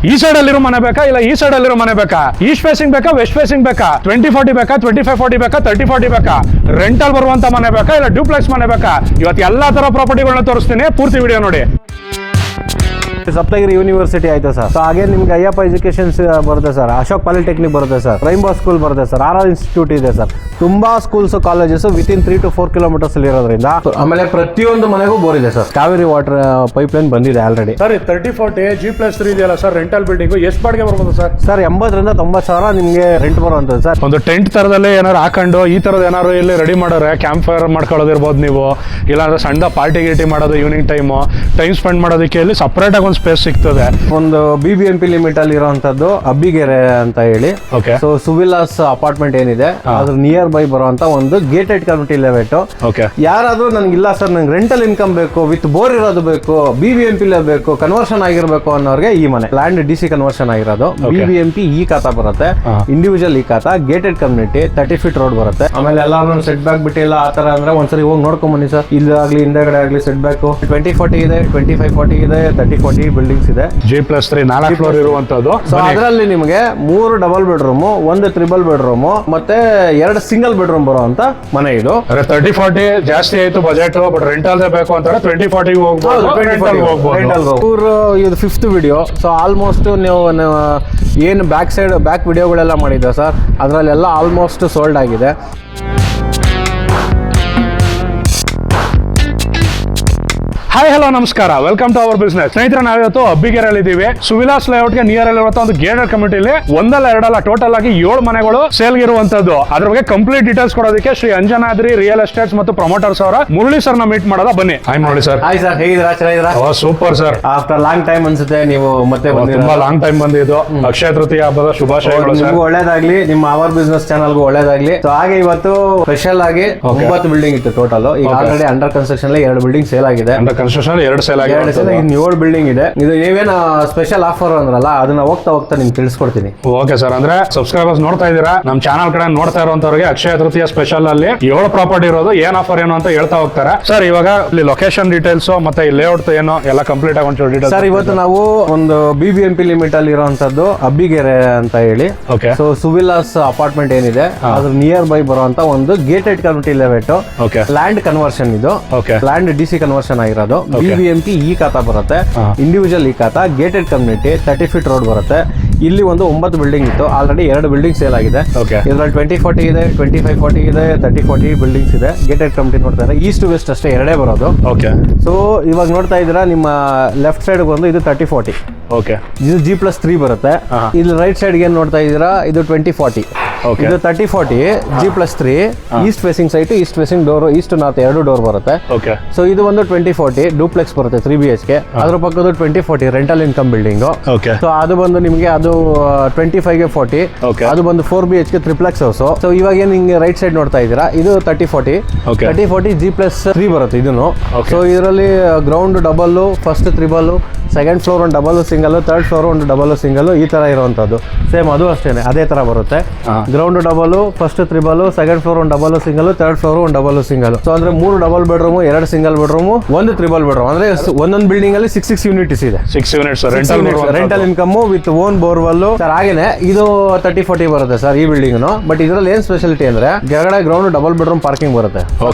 ಈ ಸೈಡ್ ಅಲ್ಲಿರೋ ಮನೆ ಬೇಕಾ ಇಲ್ಲ ಈ ಸೈಡ್ ಅಲ್ಲಿರೋ ಮನೆ ಬೇಕಾ, ಈಸ್ಟ್ ಫೇಸಿಂಗ್ ಬೇಕಾ ವೆಸ್ಟ್ ಫೇಸಿಂಗ್ ಬೇಕಾ, 2040 ಬೇಕಾ 2540 ಬೇಕಾ 3040 ಬೇಕಾ, ರೆಂಟಲ್ ಬರುವಂತ ಮನೆ ಬೇಕಾ ಇಲ್ಲ ಡ್ಯೂಪ್ಲೆಕ್ಸ್ ಮನೆ ಬೇಕಾ, ಇವತ್ತು ಎಲ್ಲಾ ತರ ಪ್ರಾಪರ್ಟಿಗಳನ್ನ ತೋರಿಸ್ತೀನಿ, ಪೂರ್ತಿ ವಿಡಿಯೋ ನೋಡಿ. ಸಪ್ತಗಿರಿ ಯೂನಿವರ್ಸಿಟಿ ಆಯ್ತು ಸರ್. ಸೊ ಹಾಗೆ ನಿಮ್ಗೆ ಅಯ್ಯಪ್ಪ ಎಜುಕೇಶನ್ಸ್ ಬರುತ್ತೆ ಸರ್, ಅಶೋಕ್ ಪಾಲಿಟೆಕ್ನಿಕ್ ಬರುತ್ತೆ ಸರ್, ರೈನ್ಬೋ ಸ್ಕೂಲ್ ಬರುತ್ತೆ ಸರ್, RR ಇನ್ಸ್ಟಿಟ್ಯೂಟ್ ಇದೆ ಸರ್. ತುಂಬಾ schools colleges within 3 to 4 kilometres ಇರೋದ್ರಿಂದ ಆಮೇಲೆ ಪ್ರತಿಯೊಂದು ಮನೆಗೂ ಬೋರ್ ಇದೆ ಸರ್. ಕಾವೇರಿ ವಾಟರ್ ಪೈಪ್ಲೈನ್ ಬಂದಿದೆ ಆಲ್ರೆಡಿ. ಸರ್ 3040 G+3 ಇದೆಯಲ್ಲ ಸರ್, ರೆಂಟಲ್ ಬಿಲ್ಡಿಂಗ್ ಎಷ್ಟು ಬಾಡಿಗೆ ಬರ್ಬೋದು ಸರ್? ಸರ್ 80,000 ರಿಂದ 90,000 ನಿಮ್ಗೆ ರೆಂಟ್ ಬರುವಂತದ್ದು ಸರ್. ಒಂದು ಟೆಂಟ್ ತರದಲ್ಲಿ ಏನಾರು ಹಾಕೊಂಡು ಈ ತರದ ಏನಾರು ಇಲ್ಲಿ ರೆಡಿ ಮಾಡೋರೆ, ಕ್ಯಾಂಪ್ ಫೈರ್ ಮಾಡ್ಕೊಳ್ಳೋದಿರ್ಬೋದು ನೀವು, ಇಲ್ಲಾಂದ್ರೆ ಸಣ್ಣ ಪಾರ್ಟಿ ಗೀಟಿ ಮಾಡೋದು ಈವ್ನಿಂಗ್ ಟೈಮ್ ಸ್ಪೆಂಡ್ ಮಾಡೋದಕ್ಕೆ ಇಲ್ಲಿ ಸಪರೇಟ್ ಆಗಿ ಒಂದು ಸ್ಪೇಸ್ ಸಿಗ್ತದೆ. ಒಂದು BBMP ಲಿಮಿಟ್ ಅಲ್ಲಿ ಇರುವಂತದ್ದು ಅಬ್ಬಿಗೆರೆ ಅಂತ ಹೇಳಿ. ಸೊ ಸುವಿಲಾಸ್ ಅಪಾರ್ಟ್ಮೆಂಟ್ ಏನಿದೆ ಅದ್ರ ನಿಯರ್ ಬೈ ಬರುವಂತ ಒಂದು ಗೇಟೆಡ್ ಕಮ್ಯುನಿಟಿ ಲೆವೆಟ್. ಯಾರಾದ್ರೂ ನನಗಿಲ್ಲ ಸರ್, ನಂಗೆ ರೆಂಟಲ್ ಇನ್ಕಮ್ ಬೇಕು, ವಿತ್ ಬೋರ್ ಇರೋದು ಬೇಕು, BBMP ಬೇಕು, ಕನ್ವರ್ಷನ್ ಆಗಿರ್ಬೇಕು ಅನ್ನೋರಿಗೆ ಈ ಮನೆ ಲ್ಯಾಂಡ್ DC ಕನ್ವರ್ಷನ್ ಆಗಿರೋದು. BBMP ಈ ಖಾತಾ ಬರುತ್ತೆ, ಇಂಡಿವಿಜುವಲ್ ಈ ಖಾತಾ, ಗೇಟೆಡ್ ಕಮ್ಯುನಿಟಿ, 30 ಫೀಟ್ ರೋಡ್ ಬರುತ್ತೆ. ಆಮೇಲೆ ಎಲ್ಲಾರು ಸೆಟ್ ಬ್ಯಾಕ್ ಬಿಟ್ಟಿಲ್ಲ ಆ ತರ ಅಂದ್ರೆ ಒಂದ್ಸರಿ ಹೋಗಿ ನೋಡ್ಕೊಂಡ್ ಬನ್ನಿ ಸರ್. ಇಲ್ಲಾಗ್ಲಿ ಹಿಂದೆಗಡೆ ಆಗ್ಲಿ ಸೆಟ್ ಬ್ಯಾಕ್ 2040 ಇದೆ, 2540 ಇದೆ, 3040 ಬಿಲ್ಡಿಂಗ್ಸ್ ಇದೆ. G+3 4 ಫ್ಲೋರ್ ಇರುವಂತದ್ದು. ಸೊ ಅದರಲ್ಲಿ ನಿಮಗೆ 3 ಡಬಲ್ ಬೆಡ್ರೂಮ್, 1 ತ್ರಿಬಲ್ ಬೆಡ್ರೂಮ್ ಮತ್ತೆ 2 ಸಿಂಗಲ್ ಬೆಡ್ರೂಮ್ ಬರುವಂತ ಮನೆ ಇದು. 3040 ಜಾಸ್ತಿ ಆಯ್ತು ಬಜೆಟ್, ಬಟ್ ರೆಂಟಲ್ ಬೇಕು ಅಂತಾರೆ 2040 ಹೋಗ್ಬೋದು. ಇದು 5th ವಿಡಿಯೋ. ಸೊ ಆಲ್ಮೋಸ್ಟ್ ನೀವು ಏನು ಬ್ಯಾಕ್ ವಿಡಿಯೋಗಳೆಲ್ಲ ಮಾಡಿದ್ದೆ ಸರ್, ಅದರಲ್ಲೆಲ್ಲ ಆಲ್ಮೋಸ್ಟ್ ಸೋಲ್ಡ್ ಆಗಿದೆ. ಹಾಯ್ ಹಲೋ ನಮಸ್ಕಾರ, ವೆಲ್ಕಮ್ ಟು ಅವರ್ ಬಿಸ್ನೆಸ್. ಸ್ನೇಹಿತರೆ, ನಾವಿವತ್ತು ಅಬ್ಬಿಗೆರೆಯಲ್ಲಿ ಇದ್ದೀವಿ. ಸುವಿಲಾಸ್ ಲೇಔಟ್ಗೆ ನಿಯರ್ ಅಲ್ಲಿರುವಂತಹ ಒಂದು ಗೇಟೆಡ್ ಕಮ್ಯುನಿಟಿಲಿ ಒಂದಲ್ಲ ಎರಡಲ್ಲ ಟೋಟಲ್ ಆಗಿ 7 ಮನೆಗಳು ಸೇಲ್ ಇರುವಂತದ್ದು. ಅದ್ರ ಬಗ್ಗೆ ಕಂಪ್ಲೀಟ್ ಡೀಟೇಲ್ಸ್ ಕೊಡೋದಕ್ಕೆ ಶ್ರೀ ಅಂಜನಾದ್ರಿ ರಿಯಲ್ ಎಸ್ಟೇಟ್ಸ್ ಮತ್ತು ಪ್ರಮೋಟರ್ಸ್ ಅವರ ಮುರಳಿ ಸರ್ ನ ಮೀಟ್ ಮಾಡೋದ ಬನ್ನಿ. Hi Murali sir. Hi sir, ಹೇಗಿದ್ದೀರಾ? ಚೆನ್ನಾಗಿದ್ದೀರಾ? Super sir. After long time ಅನ್ಸುತ್ತೆ ನೀವು ಮತ್ತೆ ತುಂಬಾ ಲಾಂಗ್ ಟೈಮ್ ಬಂದಿದ್ದು. ಅಕ್ಷಯ ತೃತೀಯ ಹಬ್ಬದ ಶುಭಾಶಯಗಳು ಸರ್. ಒಳ್ಳೇದಾಗ್ಲಿ, ನಿಮ್ಮ ಅವರ್ ಬಿಸ್ನೆಸ್ ಚಾನಲ್ಗೂ ಒಳ್ಳೇದಾಗ್ಲಿ. ಸೊ ಹಾಗೆ ಇವತ್ತು ಸ್ಪೆಷಲ್ ಆಗಿ 9 ಬಿಲ್ಡಿಂಗ್ ಇತ್ತು ಟೋಟಲ್. ಈಗ already under construction 2 building sale ಆಗಿದೆ. ಅಂಡರ್ ಕನ್ಸ್ಟ್ರಕ್ಷನ್ 2 ಸೇಲ್ ಆಗಿದೆ. 7 ಬಿಲ್ಡಿಂಗ್ ಇದೆ. ಇದು ನೀವೇನ ಸ್ಪೆಷಲ್ ಆಫರ್ ಅಂದ್ರಲ್ಲ, ಅದನ್ನ ಹೋಗ್ತಾ ನಿಮ್ಗೆ ತಿಳಿಸ್ಕೊಡ್ತೀನಿ. Okay sir. ಅಂದ್ರೆ ಸಬ್ಸ್ಕ್ರೈಬರ್ಸ್ ನೋಡ್ತಾ ಇದ್ದೀರಾ, ನಮ್ ಚಾನಲ್ ಕಡೆ ನೋಡ್ತಾ ಇರುವಂತವ್ರಿಗೆ ಅಕ್ಷಯ ತೃತೀಯ ಸ್ಪೆಷಲ್ ಅಲ್ಲಿ 7 ಪ್ರಾಪರ್ಟಿ ಇರೋದು, ಏನ್ ಆಫರ್ ಏನು ಅಂತ ಹೇಳ್ತಾ ಹೋಗ್ತಾರೆ ಸರ್. ಇವಾಗ ಇಲ್ಲಿ ಲೊಕೇಶನ್ ಡೀಟೇಲ್ಸ್ ಮತ್ತೆ ಈ ಲೇಔಟ್ ಏನು ಎಲ್ಲ ಕಂಪ್ಲೀಟ್ ಆಗಿ ಒಂಚೂರು ಡೀಟೇಲ್ಸ್ ಸರ್. ಇವತ್ತು ನಾವು ಒಂದು BBMP ಲಿಮಿಟ್ ಅಲ್ಲಿ ಇರುವಂತದ್ದು ಅಬ್ಬಿಗೆರೆ ಅಂತ ಹೇಳಿ. ಸೊ ಸುವಿಲಾಸ್ ಅಪಾರ್ಟ್ಮೆಂಟ್ ಏನಿದೆ ಅದ್ರ ನಿಯರ್ ಬೈ ಬರುವಂತ ಒಂದು ಗೇಟೆಡ್ ಕಮ್ಯುನಿಟಿ ಲೆವೆಟ್. ಲ್ಯಾಂಡ್ ಕನ್ವರ್ಷನ್ ಇದು, ಲ್ಯಾಂಡ್ DC ಕನ್ವರ್ಷನ್ ಆಗಿರೋದು. BBMP ಈ ಖಾತಾ ಬರುತ್ತೆ, ಇಂಡಿವಿಜುವಲ್ ಈ ಖಾತಾ, ಗೇಟೆಡ್ ಕಮ್ಯುನಿಟಿ, 30 ಫೀಟ್ ರೋಡ್ ಬರುತ್ತೆ. ಇಲ್ಲಿ ಒಂದು 9 ಬಿಲ್ಡಿಂಗ್ ಇತ್ತು, ಆಲ್ರೆಡಿ 2 ಬಿಲ್ಡಿಂಗ್ ಸೇಲ್ ಆಗಿದೆ. ಇದರಲ್ಲಿ 2040 ಇದೆ, 2540 ಇದೆ, 3040 ಬಿಲ್ಡಿಂಗ್ಸ್ ಇದೆ. ಗೇಟೆಡ್ ಕಮ್ಯುನಿಟಿ ನೋಡ್ತಾ ಇದ್ದಾರೆ, ಈಸ್ಟ್ ವೆಸ್ಟ್ ಅಷ್ಟೇ 2 ಬರೋದು. ಸೊ ಇವಾಗ ನೋಡ್ತಾ ಇದ್ದೀರಾ, ನಿಮ್ಮ ಲೆಫ್ಟ್ ಸೈಡ್ ಬಂದು ಇದು 3040. ಇದು G+3 ಬರುತ್ತೆ. ಇಲ್ಲಿ ರೈಟ್ ಸೈಡ್ ಏನ್ ನೋಡ್ತಾ ಇದ್ದೀರಾ, ಇದು 2040. ಇದು 3040 G+3 East facing site, East facing door, East north 2 door ಬರುತ್ತೆ. ಸೊ ಇದು ಒಂದು 2040 ಡೂಪ್ಲೆಕ್ಸ್ ಬರುತ್ತೆ 3 BHK. ಅದ್ರ ಪಕ್ಕದ 2040 ರೆಂಟಲ್ ಇನ್ಕಮ್ ಬಿಲ್ಡಿಂಗ್. ಸೊ ಅದು ಬಂದು ನಿಮಗೆ ಅದು 25ಗೆ 40, ಅದು ಬಂದು 4 BHK ಟ್ರಿಪ್ಲೆಕ್ಸ್ ಹೌಸ್. ಸೊ ಇವಾಗ ಏನ್ ಹಿಂಗೆ ರೈಟ್ ಸೈಡ್ ನೋಡ್ತಾ ಇದ್ದೀರಾ, ಇದು 3040 G+3 ಬರುತ್ತೆ ಇದನ್ನು. ಸೊ ಇದರಲ್ಲಿ ground double, first triple, second floor ಒಂದು ಡಬಲ್ ಸಿಂಗಲ್, ಥರ್ಡ್ ಫ್ಲೋರ್ ಒಂದು ಡಬಲ್ ಸಿಂಗಲ್, ಈ ತರ ಇರುವಂತದ್ದು. ಸೇಮ್ ಅದು ಅಷ್ಟೇನೆ, ಅದೇ ತರ ಬರುತ್ತೆ. Ground double, first triple, second floor ಒಂದು ಡಬಲ್ ಸಿಂಗಲ್, ಥರ್ಡ್ ಫ್ಲೋರ್ ಒಂದು ಡಬಲ್ ಸಿಂಗಲ್. ಸೊ ಅಂದ್ರೆ 3 double bedroom, 2 single bedroom, 1 triple bedroom. ಅಂದ್ರೆ ಒಂದೊಂದು ಬಿಲ್ಡಿಂಗ್ ಅಲ್ಲಿ 6 ಯೂನಿಟ್ಸ್ ಇದೆ. 6 units rental income with own borewell sir. ಹಾಗೇನೆ ಇದು 3040 ಬರುತ್ತೆ ಸರ್ ಈ ಬಿಲ್ಡಿಂಗ್. ಬಟ್ ಇದರಲ್ಲಿ ಏನ್ ಸ್ಪೆಷಾಲಿಟಿ ಅಂದ್ರೆ ಕೆಳಗಡೆ ಗ್ರೌಂಡ್ ಡಬಲ್ ಬೆಡ್ರೂಮ್ ಪಾರ್ಕಿಂಗ್ ಬರುತ್ತೆ,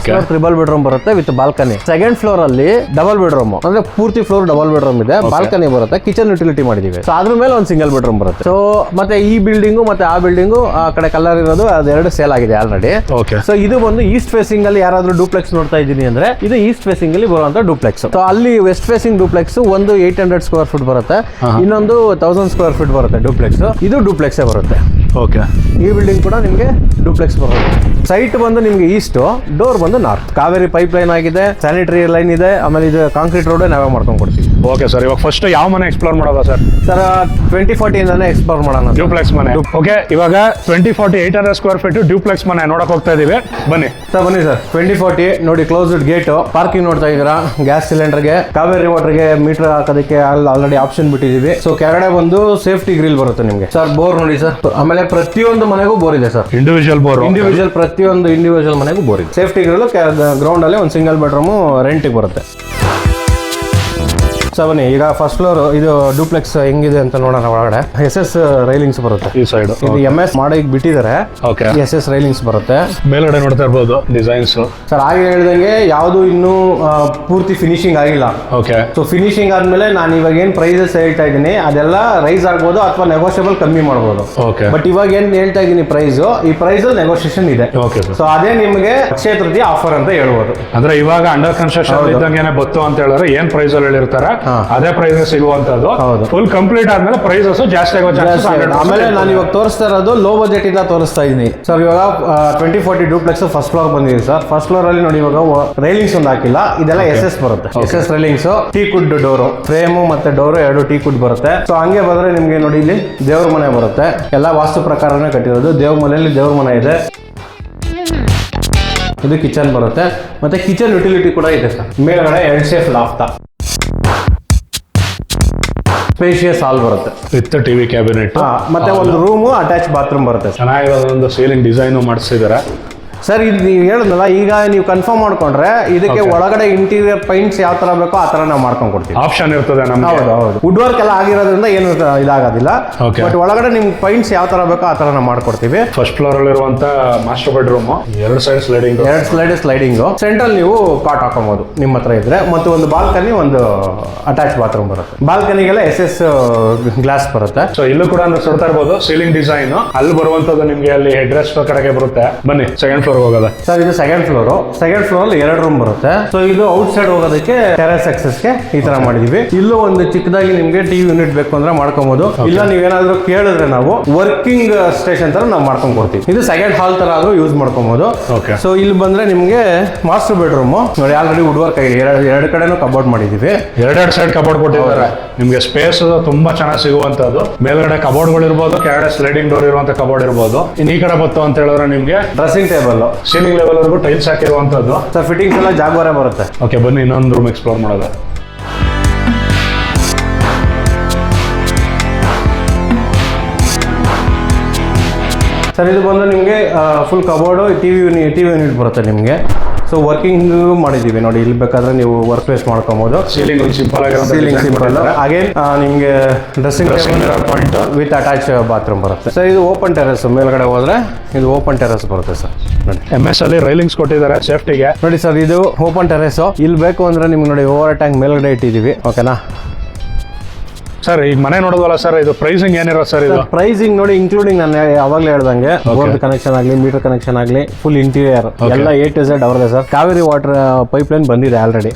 ತ್ರಿಬಲ್ ಬೆಡ್ರೂಮ್ ಬರುತ್ತೆ ವಿತ್ ಬಾಲ್ಕನಿ. ಸೆಕೆಂಡ್ ಫ್ಲೋರ್ ಅಲ್ಲಿ ಡಬಲ್ ಬೆಡ್ರೂಮ್, ಅಂದ್ರೆ ಪೂರ್ತಿ ಫ್ಲೋರ್ ಡಬಲ್ ಬೆಡ್ರೂಮ್ ಇದೆ, ಬಾಲ್ಕನಿ ಬರುತ್ತೆ, ಕಿಚನ್ ಯುಟಿಲಿಟಿ ಮಾಡಿದೀವಿ. ಸೊ ಅದ್ರ ಮೇಲೆ ಒಂದು ಸಿಂಗಲ್ ಬೆಡ್ರೂಮ್ ಬರುತ್ತೆ. ಸೊ ಮತ್ತೆ ಈ ಬಿಲ್ಡಿಂಗು ಮತ್ತೆ ಆ ಬಿಲ್ಡಿಂಗು ಆ ಕಡೆ ಕಲರ್ ಇರೋದು ಅದು 2 ಸೇಲ್ ಆಗಿದೆ ಆಲ್ರೆಡಿ. ಸೊ ಇದು ಬಂದು ಈಸ್ಟ್ ಫೇಸಿಂಗ್ ಅಲ್ಲಿ ಯಾರಾದ್ರೂ ಡೂಪ್ಲೆಕ್ಸ್ ನೋಡ್ತಾ ಇದ್ದೀನಿ ಅಂದ್ರೆ ಇದು ಈಸ್ಟ್ ಫೇಸಿಂಗ್ ಅಲ್ಲಿ ಬರುವಂತ ಡೂಪ್ಲೆಕ್ಸ್. ಸೊ ಅಲ್ಲಿ ವೆಸ್ಟ್ ಫೇಸಿಂಗ್ ಡೂಪ್ಲೆಕ್ಸ್ ಒಂದು 800 ಸ್ಕ್ವೇರ್ ಫೀಟ್ ಬರುತ್ತೆ, ಇನ್ನೊಂದು 1000 ಸ್ಕ್ವೇರ್ ಫೀಟ್ ಬರುತ್ತೆ ಡೂಪ್ಲೆಕ್ಸ್. ಇದು ಡೂಪ್ಲೆಕ್ಸ್ ಬರುತ್ತೆ. ಈ ಬಿಲ್ಡಿಂಗ್ ಕೂಡ ನಿಮ್ಗೆ ಡೂಪ್ಲೆಕ್ಸ್ ಬರುತ್ತೆ. ಸೈಟ್ ಬಂದು ನಿಮ್ಗೆ ಈಸ್ಟ್, ಡೋರ್ ಬಂದು ನಾರ್ತ್. ಕಾವೇರಿ ಪೈಪ್ ಲೈನ್ ಆಗಿದೆ, ಸ್ಯಾನಿಟರಿ ಲೈನ್ ಇದೆ, ಆಮೇಲೆ ಇದು ಕಾಂಕ್ರೀಟ್ ರೋಡ್ ನಾವೇ ಮಾಡ್ಕೊಂಡು ಕೊಡ್ತೀವಿ. Okay sir. ಇವಾಗ ಫಸ್ಟ್ ಯಾವ ಮನೆ ಎಕ್ಸ್ಪ್ಲೋರ್ ಮಾಡೋದಾ ಸರ್? ಸರ್ 2040 ಇಂದಾನೆ ಎಕ್ಸ್ಪ್ಲೋರ್ ಮಾಡೋಣ. ಡ್ಯೂಪ್ಲೆಕ್ಸ್ ಮನೆ. ಓಕೆ, ಇವಾಗ 2040 800 ಸ್ಕ್ವೇರ್ ಫೀಟ್ ಡ್ಯೂಪ್ಲೆಕ್ಸ್ ಮನೆ ನೋಡಕ್ ಹೋಗ್ತಾ ಇದೀವಿ. ಬನ್ನಿ ಸರ್. 2040 ನೋಡಿ, ಕ್ಲೋಸ್ಡ್ ಗೇಟ್, ಪಾರ್ಕಿಂಗ್ ನೋಡ್ತಾ ಇದೀರಾ, ಗ್ಯಾಸ್ ಸಿಲಿಂಡರ್ಗೆ, ಕಾವೇರಿ ವಾಟರ್ಗೆ ಮೀಟರ್ ಹಾಕೋದಕ್ಕೆ ಆಲ್ರೆಡಿ ಆಪ್ಷನ್ ಬಿಟ್ಟಿದೀವಿ. ಸೊ ಕೆಳಗಡೆ ಬಂದು ಸೇಫ್ಟಿ ಗ್ರಿಲ್ ಬರುತ್ತೆ ನಿಮ್ಗೆ ಸರ್. ಬೋರ್ ನೋಡಿ ಸರ್, ಆಮೇಲೆ ಪ್ರತಿಯೊಂದು ಮನೆಗೂ ಬೋರ್ ಇದೆ ಸರ್. ಇಂಡಿವಿಜುವಲ್ ಬೋರ್, ಪ್ರತಿಯೊಂದು ಇಂಡಿವಿಜುವಲ್ ಮನೆಗೂ ಬೋರ್ ಇದೆ. ಸೇಫ್ಟಿ ಗ್ರಿಲ್ ಗ್ರೌಂಡ್ ಅಲ್ಲಿ ಒಂದು ಸಿಂಗಲ್ ಬೆಡ್ರೂಮ್ ರೆಂಟಿಗೆ ಬರುತ್ತೆ. ಸೊ ಬನ್ನಿ, ಈಗ ಫಸ್ಟ್ ಫ್ಲೋರ್ ಇದು ಡೂಪ್ಲೆಕ್ಸ್ ಹೆಂಗಿದೆ ಅಂತ ನೋಡೋಣ. ಒಳಗಡೆ SS ರೈಲಿಂಗ್ಸ್ ಬರುತ್ತೆ. ಈ ಸೈಡ್ ಇದು MS ಮಾಡಿ ಬಿಟ್ಟಿದ್ದಾರೆ. ಓಕೆ, SS ರೈಲಿಂಗ್ಸ್ ಬರುತ್ತೆ. ಮೇಲ್ಗಡೆ ನೋಡ್ತಾ ಇರ್ಬೋದು ಡಿಸೈನ್ಸ್. ಸರ್ ಹಾಗೆ ಹೇಳ್ದಂಗೆ ಯಾವುದು ಇನ್ನೂ ಪೂರ್ತಿ ಫಿನಿಶಿಂಗ್ ಆಗಿಲ್ಲ. ಓಕೆ, ಸೊ ಫಿನಿಶಿಂಗ್ ಆದ್ಮೇಲೆ ನಾನು ಇವಾಗ ಏನ್ ಪ್ರೈಸಸ್ ಹೇಳ್ತಾ ಇದ್ದೀನಿ ಅದೆಲ್ಲ ರೈಸ್ ಆಗ್ಬೋದು ಅಥವಾ ನೆಗೋಷಿಯಬಲ್ ಕಮ್ಮಿ ಮಾಡ್ಬೋದು. ಓಕೆ, ಬಟ್ ಇವಾಗ ಏನ್ ಹೇಳ್ತಾ ಇದ್ದೀನಿ ಪ್ರೈಸ್, ಈ ಪ್ರೈಸ್ ನೆಗೋಷಿಯೇಷನ್ ಇದೆ. Okay sir. ಸೊ ಅದೇ ನಿಮಗೆ ಅಕ್ಷಯ ತೃತೀಯ ಆಫರ್ ಅಂತ ಹೇಳ್ಬೋದು. ಅಂದ್ರೆ ಇವಾಗ ಅಂಡರ್ ಕನ್ಸ್ಟ್ರಕ್ಷನ್ ಇದ್ದಂಗೆ ಬತ್ತು ಅಂತ ಹೇಳಿದ್ರೆ ಏನ್ ಪ್ರೈಸ್ ಅಲ್ಲಿ ಹೇಳಿರ್ತಾರೆ ಅದೇ ಪ್ರೈಸ್ ಸಿಗುವಂತದ್ದು. ಫುಲ್ ಕಂಪ್ಲೀಟ್ ಆದ್ಮೇಲೆ ಪ್ರೈಸಸ್ ಜಾಸ್ತಿ ಆಗೋ ಚಾನ್ಸಸ್. ಆಮೇಲೆ ನಾನು ಇವಾಗ ತೋರಿಸ್ತಾ ಇರೋದು ಲೋ ಬಜೆಟ್ ಇಂದ ತೋರಿಸ್ತಾ ಇದ್ದೀನಿ ಸರ್. ಇವಾಗ 2040 ಡೂಪ್ಲೆಕ್ಸ್ ಫಸ್ಟ್ ಫ್ಲೋರ್ ಬಂದಿದೆ ಸರ್. ಫಸ್ಟ್ ಫ್ಲೋರ್ ಅಲ್ಲಿ ನೋಡಿ ಇವಾಗ ರೈಲಿಂಗ್ಸ್ ಒಂದು ಹಾಕಿಲ್ಲ, ಇದೆಲ್ಲ SS ಬರುತ್ತೆ. SS railings, teak wood door, frame ಮತ್ತೆ ಡೋರು ಎರಡು ಟೀ ಕುಡ್ ಬರುತ್ತೆ. ಸೊ ಹಂಗೆ ಬಂದ್ರೆ ನಿಮ್ಗೆ ನೋಡಿ ಇಲ್ಲಿ ದೇವ್ರ ಮನೆ ಬರುತ್ತೆ. ಎಲ್ಲ ವಾಸ್ತು ಪ್ರಕಾರನೇ ಕಟ್ಟಿರೋದು. ದೇವ್ರ ಮನೆಯಲ್ಲಿ ದೇವ್ರ ಮನೆ ಇದೆ. ಇದು ಕಿಚನ್ ಬರುತ್ತೆ, ಮತ್ತೆ ಕಿಚನ್ ಯುಟಿಲಿಟಿ ಕೂಡ ಇದೆ ಸರ್. ಮೇಲ್ಗಡೆ ಎಲ್ ಶೇಪ್ ಲಾಫ್ಟ್, ಸ್ಪೇಷಿಯಸ್ ಹಾಲ್ ಬರುತ್ತೆ ವಿತ್ ಟಿವಿ ಕ್ಯಾಬಿನೆಟ್, ಮತ್ತೆ ಒಂದು ರೂಮು ಅಟ್ಯಾಚ್ ಬಾತ್ರೂಮ್ ಬರುತ್ತೆ. ಚೆನ್ನಾಗಿರೋದೊಂದು ಸೀಲಿಂಗ್ ಡಿಸೈನ್ ಮಾಡಿಸಿದ್ದಾರೆ ಸರ್. ಇದು ನೀವು ಹೇಳಿದ್ನಲ್ಲ, ಈಗ ನೀವು ಕನ್ಫರ್ಮ್ ಮಾಡ್ಕೊಂಡ್ರೆ ಇದಕ್ಕೆ ಒಳಗಡೆ ಇಂಟೀರಿಯರ್ ಪೈಂಟ್ಸ್ ಯಾವ ತರ ಬೇಕೋ ಆ ತರ ನಾವು ಮಾಡ್ಕೊಂಡು ಕೊಡ್ತೀವಿ. ಆಪ್ಷನ್ ಇರ್ತದೆ ನಮ್ಗೆ. ಹೌದು, ವುಡ್ ವರ್ಕ್ ಎಲ್ಲ ಆಗಿರೋದ್ರಿಂದ ಏನು ಇದಾಗೋದಿಲ್ಲ. ಬಟ್ ಒಳಗಡೆ ನಿಮ್ಗೆ ಪೈಂಟ್ಸ್ ಯಾವ ತರ ಬೇಕೋ ಆ ತರ ನಾವು ಮಾಡ್ಕೊಡ್ತೀವಿ. ಫಸ್ಟ್ ಫ್ಲೋರ್ ಅಲ್ಲಿ ಇರುವಂತ ಮಾಸ್ಟರ್ ಬೆಡ್ರೂಮ್, ಎರಡು ಸೈಡ್ ಸ್ಲೈಡಿಂಗ್ ಸೆಂಟ್ರಲ್ ನೀವು ಕಾಟ್ ಹಾಕೋಬಹುದು ನಿಮ್ಮ ಹತ್ರ ಇದ್ರೆ. ಮತ್ತು ಒಂದು ಬಾಲ್ಕನಿ, ಒಂದು ಅಟ್ಯಾಚ್ ಬಾತ್ರೂಮ್ ಬರುತ್ತೆ. ಬಾಲ್ಕನಿಗೆಲ್ಲ SS ಗ್ಲಾಸ್ ಬರುತ್ತೆ. ಸೊ ಇಲ್ಲೂ ಕೂಡ ಸುಡ್ತಾ ಇರ್ಬೋದು ಸೀಲಿಂಗ್ ಡಿಸೈನ್. ಅಲ್ಲಿ ಬರುವಂತದ್ದು ನಿಮ್ಗೆ ಅಲ್ಲಿ ಹೆಡ್ ರೆಸ್ಟ್ ಕಡೆಗೆ ಬರುತ್ತೆ. ಬನ್ನಿ ಸೆಕೆಂಡ್ ಫ್ಲೋರ್ ಹೋಗೋದ ಸರ್. ಇದು ಸೆಕೆಂಡ್ ಫ್ಲೋರ್ ಅಲ್ಲಿ 2 ರೂಮ್ ಬರುತ್ತೆ. ಸೊ ಇದು ಔಟ್ ಸೈಡ್ ಹೋಗೋದಕ್ಕೆ ಟೆರೆಸ್ ಆಕ್ಸೆಸ್ಗೆ ಈ ತರ ಮಾಡಿದೀವಿ. ಇಲ್ಲೂ ಒಂದು ಚಿಕ್ಕದಾಗಿ ನಿಮ್ಗೆ ಟಿವಿ ಯೂನಿಟ್ ಬೇಕು ಅಂದ್ರೆ ಮಾಡ್ಕೊಬಹುದು. ಇಲ್ಲ ನೀವೇನಾದ್ರೂ ಕೇಳಿದ್ರೆ ನಾವು ವರ್ಕಿಂಗ್ ಸ್ಟೇಷನ್ ತರ ನಾವು ಮಾಡ್ಕೊಂಡ್ ಕೊಡ್ತೀವಿ. ಇದು ಸೆಕೆಂಡ್ ಹಾಲ್ ತರ ಆದ್ರೂ ಯೂಸ್ ಮಾಡ್ಕೊಬಹುದು. ಸೊ ಇಲ್ಲಿ ಬಂದ್ರೆ ನಿಮ್ಗೆ ಮಾಸ್ಟರ್ ಬೆಡ್ರೂಮ್ ನೋಡಿ, ಆಲ್ರೆಡಿ ವುಡ್ ವರ್ಕ್ ಆಗಿದೆ. ಎರಡು ಕಡೆನೂ ಕಬೋರ್ಡ್ ಮಾಡಿದೀವಿ. ಎರಡೆರಡು ಸೈಡ್ ಕಬೋರ್ಡ್ ಕೊಟ್ಟಿದ್ದಾರೆ. ನಿಮ್ಗೆ ಸ್ಪೇಸ್ ತುಂಬಾ ಚೆನ್ನಾಗಿ ಸಿಗುವಂತದ್ದು. ಮೇಲ್ಗಡೆ ಕಬೋರ್ಡ್ಗಳು ಇರ್ಬೋದು, ಕೆಳಗಡೆ ಸ್ಲೈಡಿಂಗ್ ಡೋರ್ ಇರುವಂತ ಕಬೋರ್ಡ್ ಇರ್ಬೋದು. ಇನ್ನು ಈ ಕಡೆ ಬತ್ತು ಅಂತ ಹೇಳಿದ್ರೆ ನಿಮ್ಗೆ ಡ್ರೆಸ್ಸಿಂಗ್ ಟೇಬಲ್, ಸೀಲಿಂಗ್ ಲೆವೆಲ್ ವರೆಗೂ ಟೈಲ್ಸ್ ಹಾಕಿರುವಂತದ್ದು. ಸರ್ ಫಿಟ್ಟಿಂಗ್ಸ್ ಎಲ್ಲ ಜಾಗ್ವಾರೇ ಬರುತ್ತೆ. ಓಕೆ, ಬನ್ನಿ ಇನ್ನೊಂದು ರೂಮ್ ಎಕ್ಸ್ಪ್ಲೋರ್ ಮಾಡೋದು. ಸರ್ ಇದು ಬಂದು ನಿಮಗೆ ಫುಲ್ ಕಬೋರ್ಡು, ಟಿವಿ ಯೂನಿಟ್ ಬರುತ್ತೆ ನಿಮಗೆ. ಸೊ ವರ್ಕಿಂಗ್ ಮಾಡಿದೀವಿ ನೋಡಿ. ಇಲ್ಲಿ ಬೇಕಾದ್ರೆ ನೀವು ವರ್ಕ್ ಪ್ಲೇಸ್ ಮಾಡ್ಕೊಬಹುದು. ಸೀಲಿಂಗ್ ಸಿಂಪಲ್ ಅಗೇನ್ ನಿಮಗೆ dressing point with attach bathroom ಬರುತ್ತೆ. ಸರ್ ಇದು ಓಪನ್ ಟೆರೆಸ್, ಮೇಲ್ಗಡೆ ಹೋದ್ರೆ ಇದು ಓಪನ್ ಟೆರೆಸ್ ಬರುತ್ತೆ ಸರ್. ನೋಡಿ MS ಅಲ್ಲಿ ರೈಲಿಂಗ್ಸ್ ಕೊಟ್ಟಿದ್ದಾರೆ ಸೇಫ್ಟಿಗೆ. ನೋಡಿ ಸರ್, ಇದು ಓಪನ್ ಟೆರೆಸ್. ಇಲ್ಲಿ ಬೇಕು ಅಂದ್ರೆ ನಿಮ್ಗೆ ನೋಡಿ ಓವರ್ ಟ್ಯಾಂಕ್ ಮೇಲ್ಗಡೆ ಇಟ್ಟಿದೀವಿ. ಓಕೆನಾ ಸರ್? ಈಗ ಮನೆ ನೋಡೋದಲ್ಲ ಸರ್, ಇದು ಪ್ರೈಸಿಂಗ್ ಏನಿರೋ ಸರ್? ಇದು ಪ್ರೈಸಿಂಗ್ ನೋಡಿ ಇನ್ಕ್ಲೂಡಿಂಗ್ ನಾನು ಯಾವಾಗಲೇ ಹೇಳ್ದಂಗೆ ಬೋರ್ಡ್ ಕನೆಕ್ಷನ್ ಆಗಲಿ, ಮೀಟರ್ ಕನೆಕ್ಷನ್ ಆಗಲಿ, ಫುಲ್ ಇಂಟೀರಿಯರ್ ಎಲ್ಲ A to Z ಅವ್ರದೇ sir. Kaveri water pipe line ಬಂದಿದೆ already.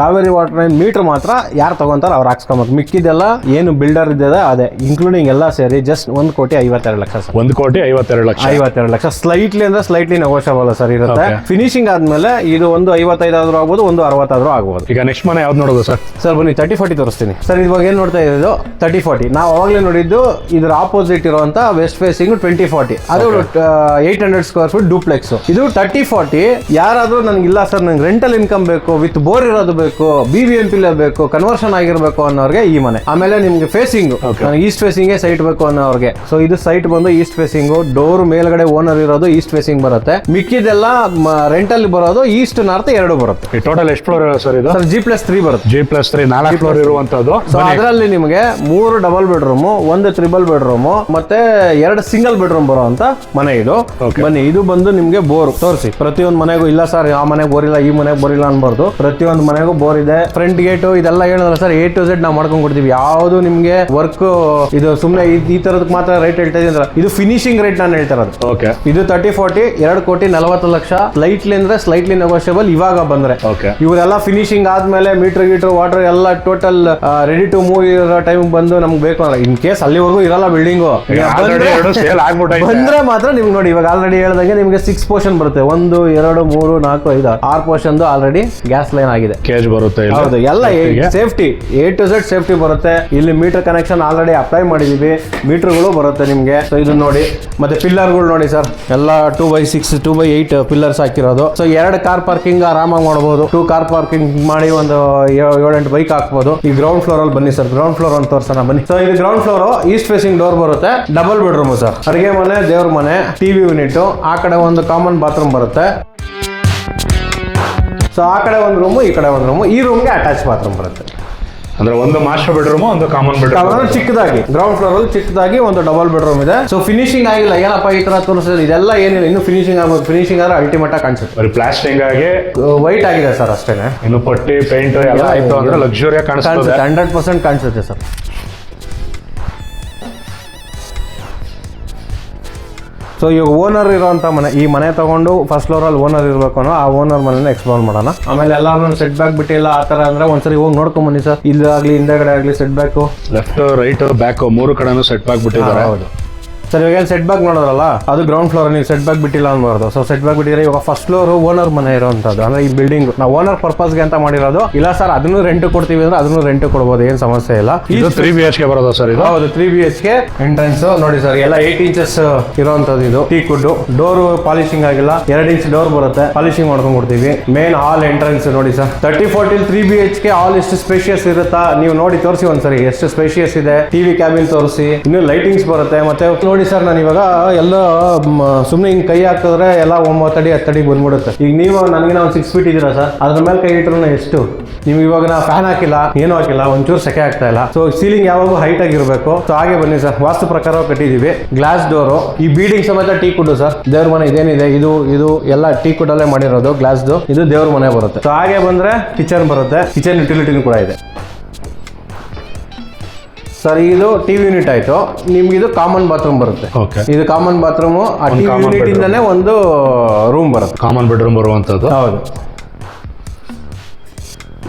Kaveri water line meter ಮಾತ್ರ ಯಾರು ತಗೊಂತಾರ ಅವ್ರು ಹಾಕ್ಸ್ಕೊಬೇಕು. ಮಿಕ್ಕಿದೆಲ್ಲ ಏನು ಬಿಲ್ಡರ್ ಇದೆ ಅದೇ ಇನ್ಕ್ಲೂಡಿಂಗ್ ಎಲ್ಲ ಸೇರಿ ಜಸ್ಟ್ 1,52,00,000 ಸರ್. 1,52,00,000 ಸ್ಲೈಟ್ಲಿ ಅಂದ್ರೆ ಸ್ಲೈಟ್ಲಿ ನೆಗೋಷಿಯಬಲ್ ಸರ್ ಇರುತ್ತೆ. ಫಿನಿಶಿಂಗ್ ಆದ್ಮೇಲೆ ಇದು ಒಂದು 55 ಆದ್ರೂ ಆಗ್ಬೋದು, ಒಂದು 60 ಆದ್ರೂ ಆಗ್ಬೋದು. ಈಗ ನೆಕ್ಸ್ಟ್ ಮನೆ ಯಾವ್ದು ನೋಡೋದು ಸರ್? ಸರ್ ಬನ್ನಿ 3040 ತೋರಿಸ್ತೀನಿ ಸರ್. ಇವಾಗ ಏನ್ ನೋಡ್ತಾ ಇರೋದು 3040. ನಾವು ಅವಾಗಲೇ ನೋಡಿದ್ದು ಇದ್ರ ಆಪೋಸಿಟ್ ಇರುವಂತ ವೆಸ್ಟ್ ಫೇಸಿಂಗ್ 2040. ಅದು 800 ಸ್ಕ್ವೇರ್ ಫೀಟ್ ಡೂಪ್ಲೆಕ್ಸ್. ಇದು 3040. ಯಾರಾದ್ರೂ ನನಗೆ ಇಲ್ಲ ಸರ್, ನಂಗೆ ರೆಂಟಲ್ ಇನ್ಕಮ್ ಬೇಕು, ವಿತ್ ಬೋರ್ ಇರೋದು ಬೇಕು, BBMP ಬೇಕು, ಕನ್ವರ್ಷನ್ ಆಗಿರ್ಬೇಕು ಅನ್ನೋರ್ಗೆ ಈ ಮನೆ. ಆಮೇಲೆ ನಿಮ್ಗೆ ಫೇಸಿಂಗ್ ನನಗೆ ಈಸ್ಟ್ ಫೇಸಿಂಗ್ ಸೈಟ್ ಬೇಕು ಅನ್ನೋರ್ಗೆ. ಸೊ ಇದು ಸೈಟ್ ಬಂದು ಈಸ್ಟ್ ಫೇಸಿಂಗ್. ಡೋರ್ ಮೇಲ್ಗಡೆ ಓನರ್ ಇರೋದು ಈಸ್ಟ್ ಫೇಸಿಂಗ್ ಬರುತ್ತೆ. ಮಿಕ್ಕಿದೆಲ್ಲ ರೆಂಟಲ್ ಬರೋದು ಈಸ್ಟ್ ನಾರ್ತ್ ಎರಡು ಬರುತ್ತೆ. ಟೋಟಲ್ ಎಷ್ಟು ಫ್ಲೋರ್ ಸರ್ ಇದು? ಸರ್ G+3 ಬರುತ್ತೆ. G+3 4 ಫ್ಲೋರ್ ಇರುವಂತದ್ದು. ಸೊ ಅದರಲ್ಲಿ ನಿಮಗೆ 3 ಡಬಲ್ ಬೆಡ್ರೂಮ್, 1 ತ್ರಿಬಲ್ ಬೆಡ್ರೂಮ್, ಮತ್ತೆ 2 ಸಿಂಗಲ್ ಬೆಡ್ರೂಮ್ ಬರುವಂತ ಮನೆ ಇದು. ಬನ್ನಿ, ಇದು ಬಂದು ನಿಮ್ಗೆ ಬೋರ್ ತೋರಿಸಿ. ಪ್ರತಿಯೊಂದು ಮನೆಗೂ ಇಲ್ಲ ಸರ್ ಆ ಮನೆಗೆ ಬೋರ್ ಇಲ್ಲ, ಈ ಮನೆಗೆ ಬೋರ್ ಇಲ್ಲ ಅನ್ಬಾರ್ದು. ಪ್ರತಿಯೊಂದು ಮನೆಗೂ ಬೋರ್ ಇದೆ. ಫ್ರಂಟ್ ಗೇಟ್ ಇದೆಲ್ಲ ಹೇಳಿದ್ರೆ ಸರ್ A to Z ನಾವು ಮಾಡ್ಕೊಂಡು ಕೊಡ್ತೀವಿ. ಯಾವುದು ನಿಮ್ಗೆ ವರ್ಕ್ ಇದು ಸುಮ್ಮನೆ ಈ ತರದಕ್ಕೆ ಮಾತ್ರ ರೇಟ್ ಹೇಳ್ತಾ ಇದ್ದೀನಿ. ಇದು ಫಿನಿಶಿಂಗ್ ರೇಟ್ ನಾನು ಹೇಳ್ತಾ ಇರೋದು. ಇದು 3040 2,40,00,000. ಸ್ಲೈಟ್ಲಿ ಅಂದ್ರೆ ಸ್ಲೈಟ್ಲಿ ನೆಗೋಷಿಯಬಲ್ ಇವಾಗ ಬಂದ್ರೆ. ಇವರೆಲ್ಲ ಫಿನಿಶಿಂಗ್ ಆದ್ಮೇಲೆ ಮೀಟರ್ ಗೀಟರ್ ವಾಟರ್ ಎಲ್ಲ ಟೋಟಲ್ ರೆಡಿ ಟು ಮೂವ್ ಇರೋ ಟೈಮ್ ಬಂದು ನಮ್ಗೆ ಬೇಕು ಅಂದ್ರೆ ಇನ್ ಕೇಸ್ ಅಲ್ಲಿವರೆಗೂ ಇರಲ್ಲ ಬಿಲ್ಡಿಂಗು. ಬಂದ್ರೆ ಮಾತ್ರ ನಿಮ್ಗೆ ನೋಡಿ ಇವಾಗ ಆಲ್ರೆಡಿ ಹೇಳ್ದಂಗೆ ನಿಮ್ಗೆ 6 ಪೋರ್ಷನ್ ಬರುತ್ತೆ. 1 2 3 4 5 6 ಪೋರ್ಷನ್ ಆಲ್ರೆಡಿ ಗ್ಯಾಸ್ ಲೈನ್ ಆಗಿದೆ. ಕೇಜ್ ಬರುತ್ತೆ. ಹೌದು, ಎಲ್ಲ safety A to Z safety ಬರುತ್ತೆ. ಇಲ್ಲಿ ಮೀಟರ್ ಕನೆಕ್ಷನ್ ಆಲ್ರೆಡಿ ಅಪ್ಲೈ ಮಾಡಿದೀವಿ. ಮೀಟರ್ಗಳು ಬರುತ್ತೆ ನಿಮ್ಗೆ. ಸೊ ಇದು ನೋಡಿ, ಮತ್ತೆ ಪಿಲ್ಲರ್ಗಳು ನೋಡಿ ಸರ್, ಎಲ್ಲ 2x6 2x8 ಪಿಲ್ಲರ್ಸ್ ಹಾಕಿರೋದು. ಸೊ 2 ಕಾರ್ ಪಾರ್ಕಿಂಗ್ ಆರಾಮಾಗಿ ಮಾಡಬಹುದು. 2 ಕಾರ್ ಪಾರ್ಕಿಂಗ್ ಮಾಡಿ ಒಂದು 7-8 ಬೈಕ್ ಹಾಕ್ಬೋದು. ಈ ಗ್ರೌಂಡ್ ಫ್ಲೋರ್ ಅಲ್ಲಿ ಬನ್ನಿ ಸರ್, ಗ್ರೌಂಡ್ ಫ್ಲೋರ್ ಅಂತ ತೋರ್ಸೋಣ ಬನ್ನಿ. ಸೊ ಇದು ground floor east facing door ಬರುತ್ತೆ. Double bedroom sir. ಅಡಿಗೆ ಮನೆ, ದೇವ್ರ ಮನೆ, ಟಿವಿ ಯೂನಿಟ್, ಆ ಕಡೆ ಒಂದು ಕಾಮನ್ ಬಾತ್ರೂಮ್ ಬರುತ್ತೆ. ಸೊ ಆ ಕಡೆ ಒಂದು ರೂಮು, ಈ ಕಡೆ ಒಂದು ರೂಮು. ಈ ರೂಮ್ಗೆ ಅಟ್ಯಾಚ್ ಬಾತ್ರೂಮ್ ಬರುತ್ತೆ. ಅಂದ್ರೆ ಒಂದು ಮಾಸ್ಟರ್ ಬೆಡ್ರೂಮ್ ಒಂದು ಕಾಮನ್ ಬೆಡ್ರೂಮ್. ಚಿಕ್ಕದಾಗಿ ಗ್ರೌಂಡ್ ಫ್ಲೋರ್ ಅಲ್ಲಿ ಚಿಕ್ಕದಾಗಿ ಒಂದು ಡಬಲ್ ಬೆಡ್ರೂಮ್ ಇದೆ. ಸೊ ಫಿನಿಶಿಂಗ್ ಆಗಿಲ್ಲ, ಏನಪ್ಪ ಈ ತರ ತೋರಿಸಿದ್ರೆ ಇದೆಲ್ಲ ಏನಿಲ್ಲ, ಇನ್ನು ಫಿನಿಶಿಂಗ್ ಆಗ್ಬೋದು. ಫಿನಿಶಿಂಗ್ ಆದ್ರೆ ಅಲ್ಟಿಮೇಟ್ ಆಗಿ ಕಾಣಿಸುತ್ತೆ. ಬರೀ ಪ್ಲಾಸ್ಟಿಂಗ್ ಆಗಿ ವೈಟ್ ಆಗಿದೆ ಸರ್ ಅಷ್ಟೇನೆ. ಇನ್ನು ಪಟ್ಟಿ ಪೇಂಟ್ ಎಲ್ಲ ಆಯ್ತು ಅಂದ್ರೆ ಲಕ್ಸುರಿ ಆಗಿ ಕಾಣಿಸುತ್ತೆ. 100% ಕಾಣಿಸುತ್ತೆ ಸರ್. ಸೊ ಇವಾಗ ಓನರ್ ಇರೋಂಥ ಮನೆ, ಈ ಮನೆ ತಗೊಂಡು ಫಸ್ಟ್ ಫ್ಲೋರ್ ಅಲ್ಲಿ ಓನರ್ ಇರಬೇಕು ಅನ್ನೋ ಆ ಓನರ್ ಮನೆನ ಎಕ್ಸ್ಪ್ಲೋರ್ ಮಾಡೋಣ. ಆಮೇಲೆ ಎಲ್ಲಾರು ಸೆಟ್ ಬ್ಯಾಕ್ ಬಿಟ್ಟಿಲ್ಲ ಆ ತರ ಅಂದ್ರೆ ಒಂದ್ಸರಿ ಹೋಗಿ ನೋಡ್ಕೊಂಡ್ ಬನ್ನಿ ಸರ್. ಇಲ್ಲಾಗ್ಲಿ ಹಿಂದೆಗಡೆ ಆಗ್ಲಿ set back, left right back ಮೂರು ಕಡೆನೂ ಸೆಟ್ ಬ್ಯಾಕ್ ಬಿಟ್ಟಿದ್ದಾರೆ. ಹೌದು ಸರ್. ಇವಾಗ ಏನು ಸೆಟ್ ಬ್ಯಾಕ್ ನೋಡೋದ್ರಲ್ಲ, ಅದು ಗ್ರೌಂಡ್ ಫ್ಲೋರ್ ನೀವು ಸೆಟ್ ಬ್ಯಾಕ್ ಬಿಟ್ಟಿಲ್ಲ ಅನ್ಬಾರ್ದು. ಸೊ ಸೆಟ್ ಬ್ಯಾಕ್ ಬಿಟ್ಟಿದ್ರೆ ಇವಾಗ ಫಸ್ಟ್ ಫ್ಲೋರ್ ಓನರ್ ಮನೆ ಇರೋಂಥದ್ದು, ಅಂದ್ರೆ ಈ ಬಿಲ್ಡಿಂಗ್ ನಾವು ಓನರ್ ಪರ್ಪಸ್ಗೆ ಅಂತ ಮಾಡಿರೋದು. ಇಲ್ಲ ಸರ್ ಅದನ್ನು ರೆಂಟ್ ಕೊಡ್ತೀವಿ ಅಂದ್ರೆ ಅದನ್ನು ರೆಂಟ್ ಕೊಡ್ಬೋದು, ಏನ್ ಸಮಸ್ಯೆ ಇಲ್ಲ. ಇದು 3 BHK ಬರೋದು ಸರ್ ಇದು? ಹೌದು 3 BHK. ಎಂಟ್ರೆನ್ಸ್ ನೋಡಿ ಸರ್, ಎಲ್ಲ 8 ಇಂಚಸ್ ಇರೋಂಥದ್ದು. ಇದು ಟೀಕ್ ವುಡ್ ಡೋರ್, ಪಾಲಿಶಿಂಗ್ ಆಗಿಲ್ಲ. 2 ಇಂಚ್ ಡೋರ್ ಬರುತ್ತೆ, ಪಾಲಿಶಿಂಗ್ ಮಾಡ್ಕೊಂಡ್ ಕೊಡ್ತೀವಿ. ಮೇನ್ ಹಾಲ್ ಎಂಟ್ರೆನ್ಸ್ ನೋಡಿ ಸರ್, 30-40 3 BHK ಹಾಲ್ ಎಷ್ಟು ಸ್ಪೇಷಿಯಸ್ ಇರುತ್ತಾ ನೀವು ನೋಡಿ ತೋರಿಸಿ ಒಂದ್ಸರಿ, ಎಷ್ಟು ಸ್ಪೇಷಿಯಸ್ ಇದೆ. ಟಿವಿ ಕ್ಯಾಬಿನ್ ತೋರಿಸಿ, ಇನ್ನು ಲೈಟಿಂಗ್ಸ್ ಬರುತ್ತೆ. ಮತ್ತೆ ನೋಡಿ ಸರ್, ನಾನು ಇವಾಗ ಎಲ್ಲ ಸುಮ್ಮನೆ ಹಿಂಗ್ ಕೈ ಹಾಕಿದ್ರೆ ಎಲ್ಲ 9 ಅಡಿ 10 ಅಡಿ ಬಂದ್ಬಿಡುತ್ತೆ. ಈಗ ನೀವು ನನಗೆ ಒಂದು 6 ಫೀಟ್ ಇದ್ದೀರಾ ಸರ್, ಅದ್ರ ಮೇಲೆ ಕೈ ಇಟ್ರು ಎಷ್ಟು ನಿಮ್ಗೆ ಇವಾಗ ನಾ ಫ್ಯಾನ್ ಹಾಕಿಲ್ಲ, ಏನೂ ಹಾಕಿಲ್ಲ, ಒಂಚೂರು ಸೆಕೆ ಆಗ್ತಾ ಇಲ್ಲ. ಸೊ ಸೀಲಿಂಗ್ ಯಾವಾಗೂ ಹೈಟ್ ಆಗಿರ್ಬೇಕು. ಸೊ ಹಾಗೆ ಬನ್ನಿ ಸರ್, ವಾಸ್ತು ಪ್ರಕಾರ ಕಟ್ಟಿದೀವಿ. ಗ್ಲಾಸ್ ಡೋರು, ಈ ಬೀಡಿಂಗ್ ಸಮೇತ ಟೀಕ್ ವುಡ್ ಸರ್. ದೇವ್ರ ಮನೆ ಇದೇನಿದೆ ಇದು ಎಲ್ಲ ಟೀಕ್ ವುಡ್ ಅಲ್ಲೇ ಮಾಡಿರೋದು ಗ್ಲಾಸ್ದು. ಇದು ದೇವ್ರ ಮನೆ ಬರುತ್ತೆ. ಸೊ ಹಾಗೆ ಬಂದ್ರೆ ಕಿಚನ್ ಬರುತ್ತೆ, ಕಿಚನ್ ಯುಟಿಲಿಟಿನೂ ಕೂಡ ಇದೆ ಸರ್. ಇದು ಟಿವಿ ಯೂನಿಟ್ ಆಯ್ತು. ನಿಮ್ಗೆ ಇದು ಕಾಮನ್ ಬಾತ್ರೂಮ್ ಬರುತ್ತೆ. ಇದು ಕಾಮನ್ ಬಾತ್ರೂಮ್. ಆ ಟಿವಿ ಯೂನಿಟ್ ಇಂದಾನೆ ಒಂದು ರೂಮ್ ಬರುತ್ತೆ, ಕಾಮನ್ ಬೆಡ್ರೂಮ್ ಬರುವಂತದ್ದು. ಹೌದು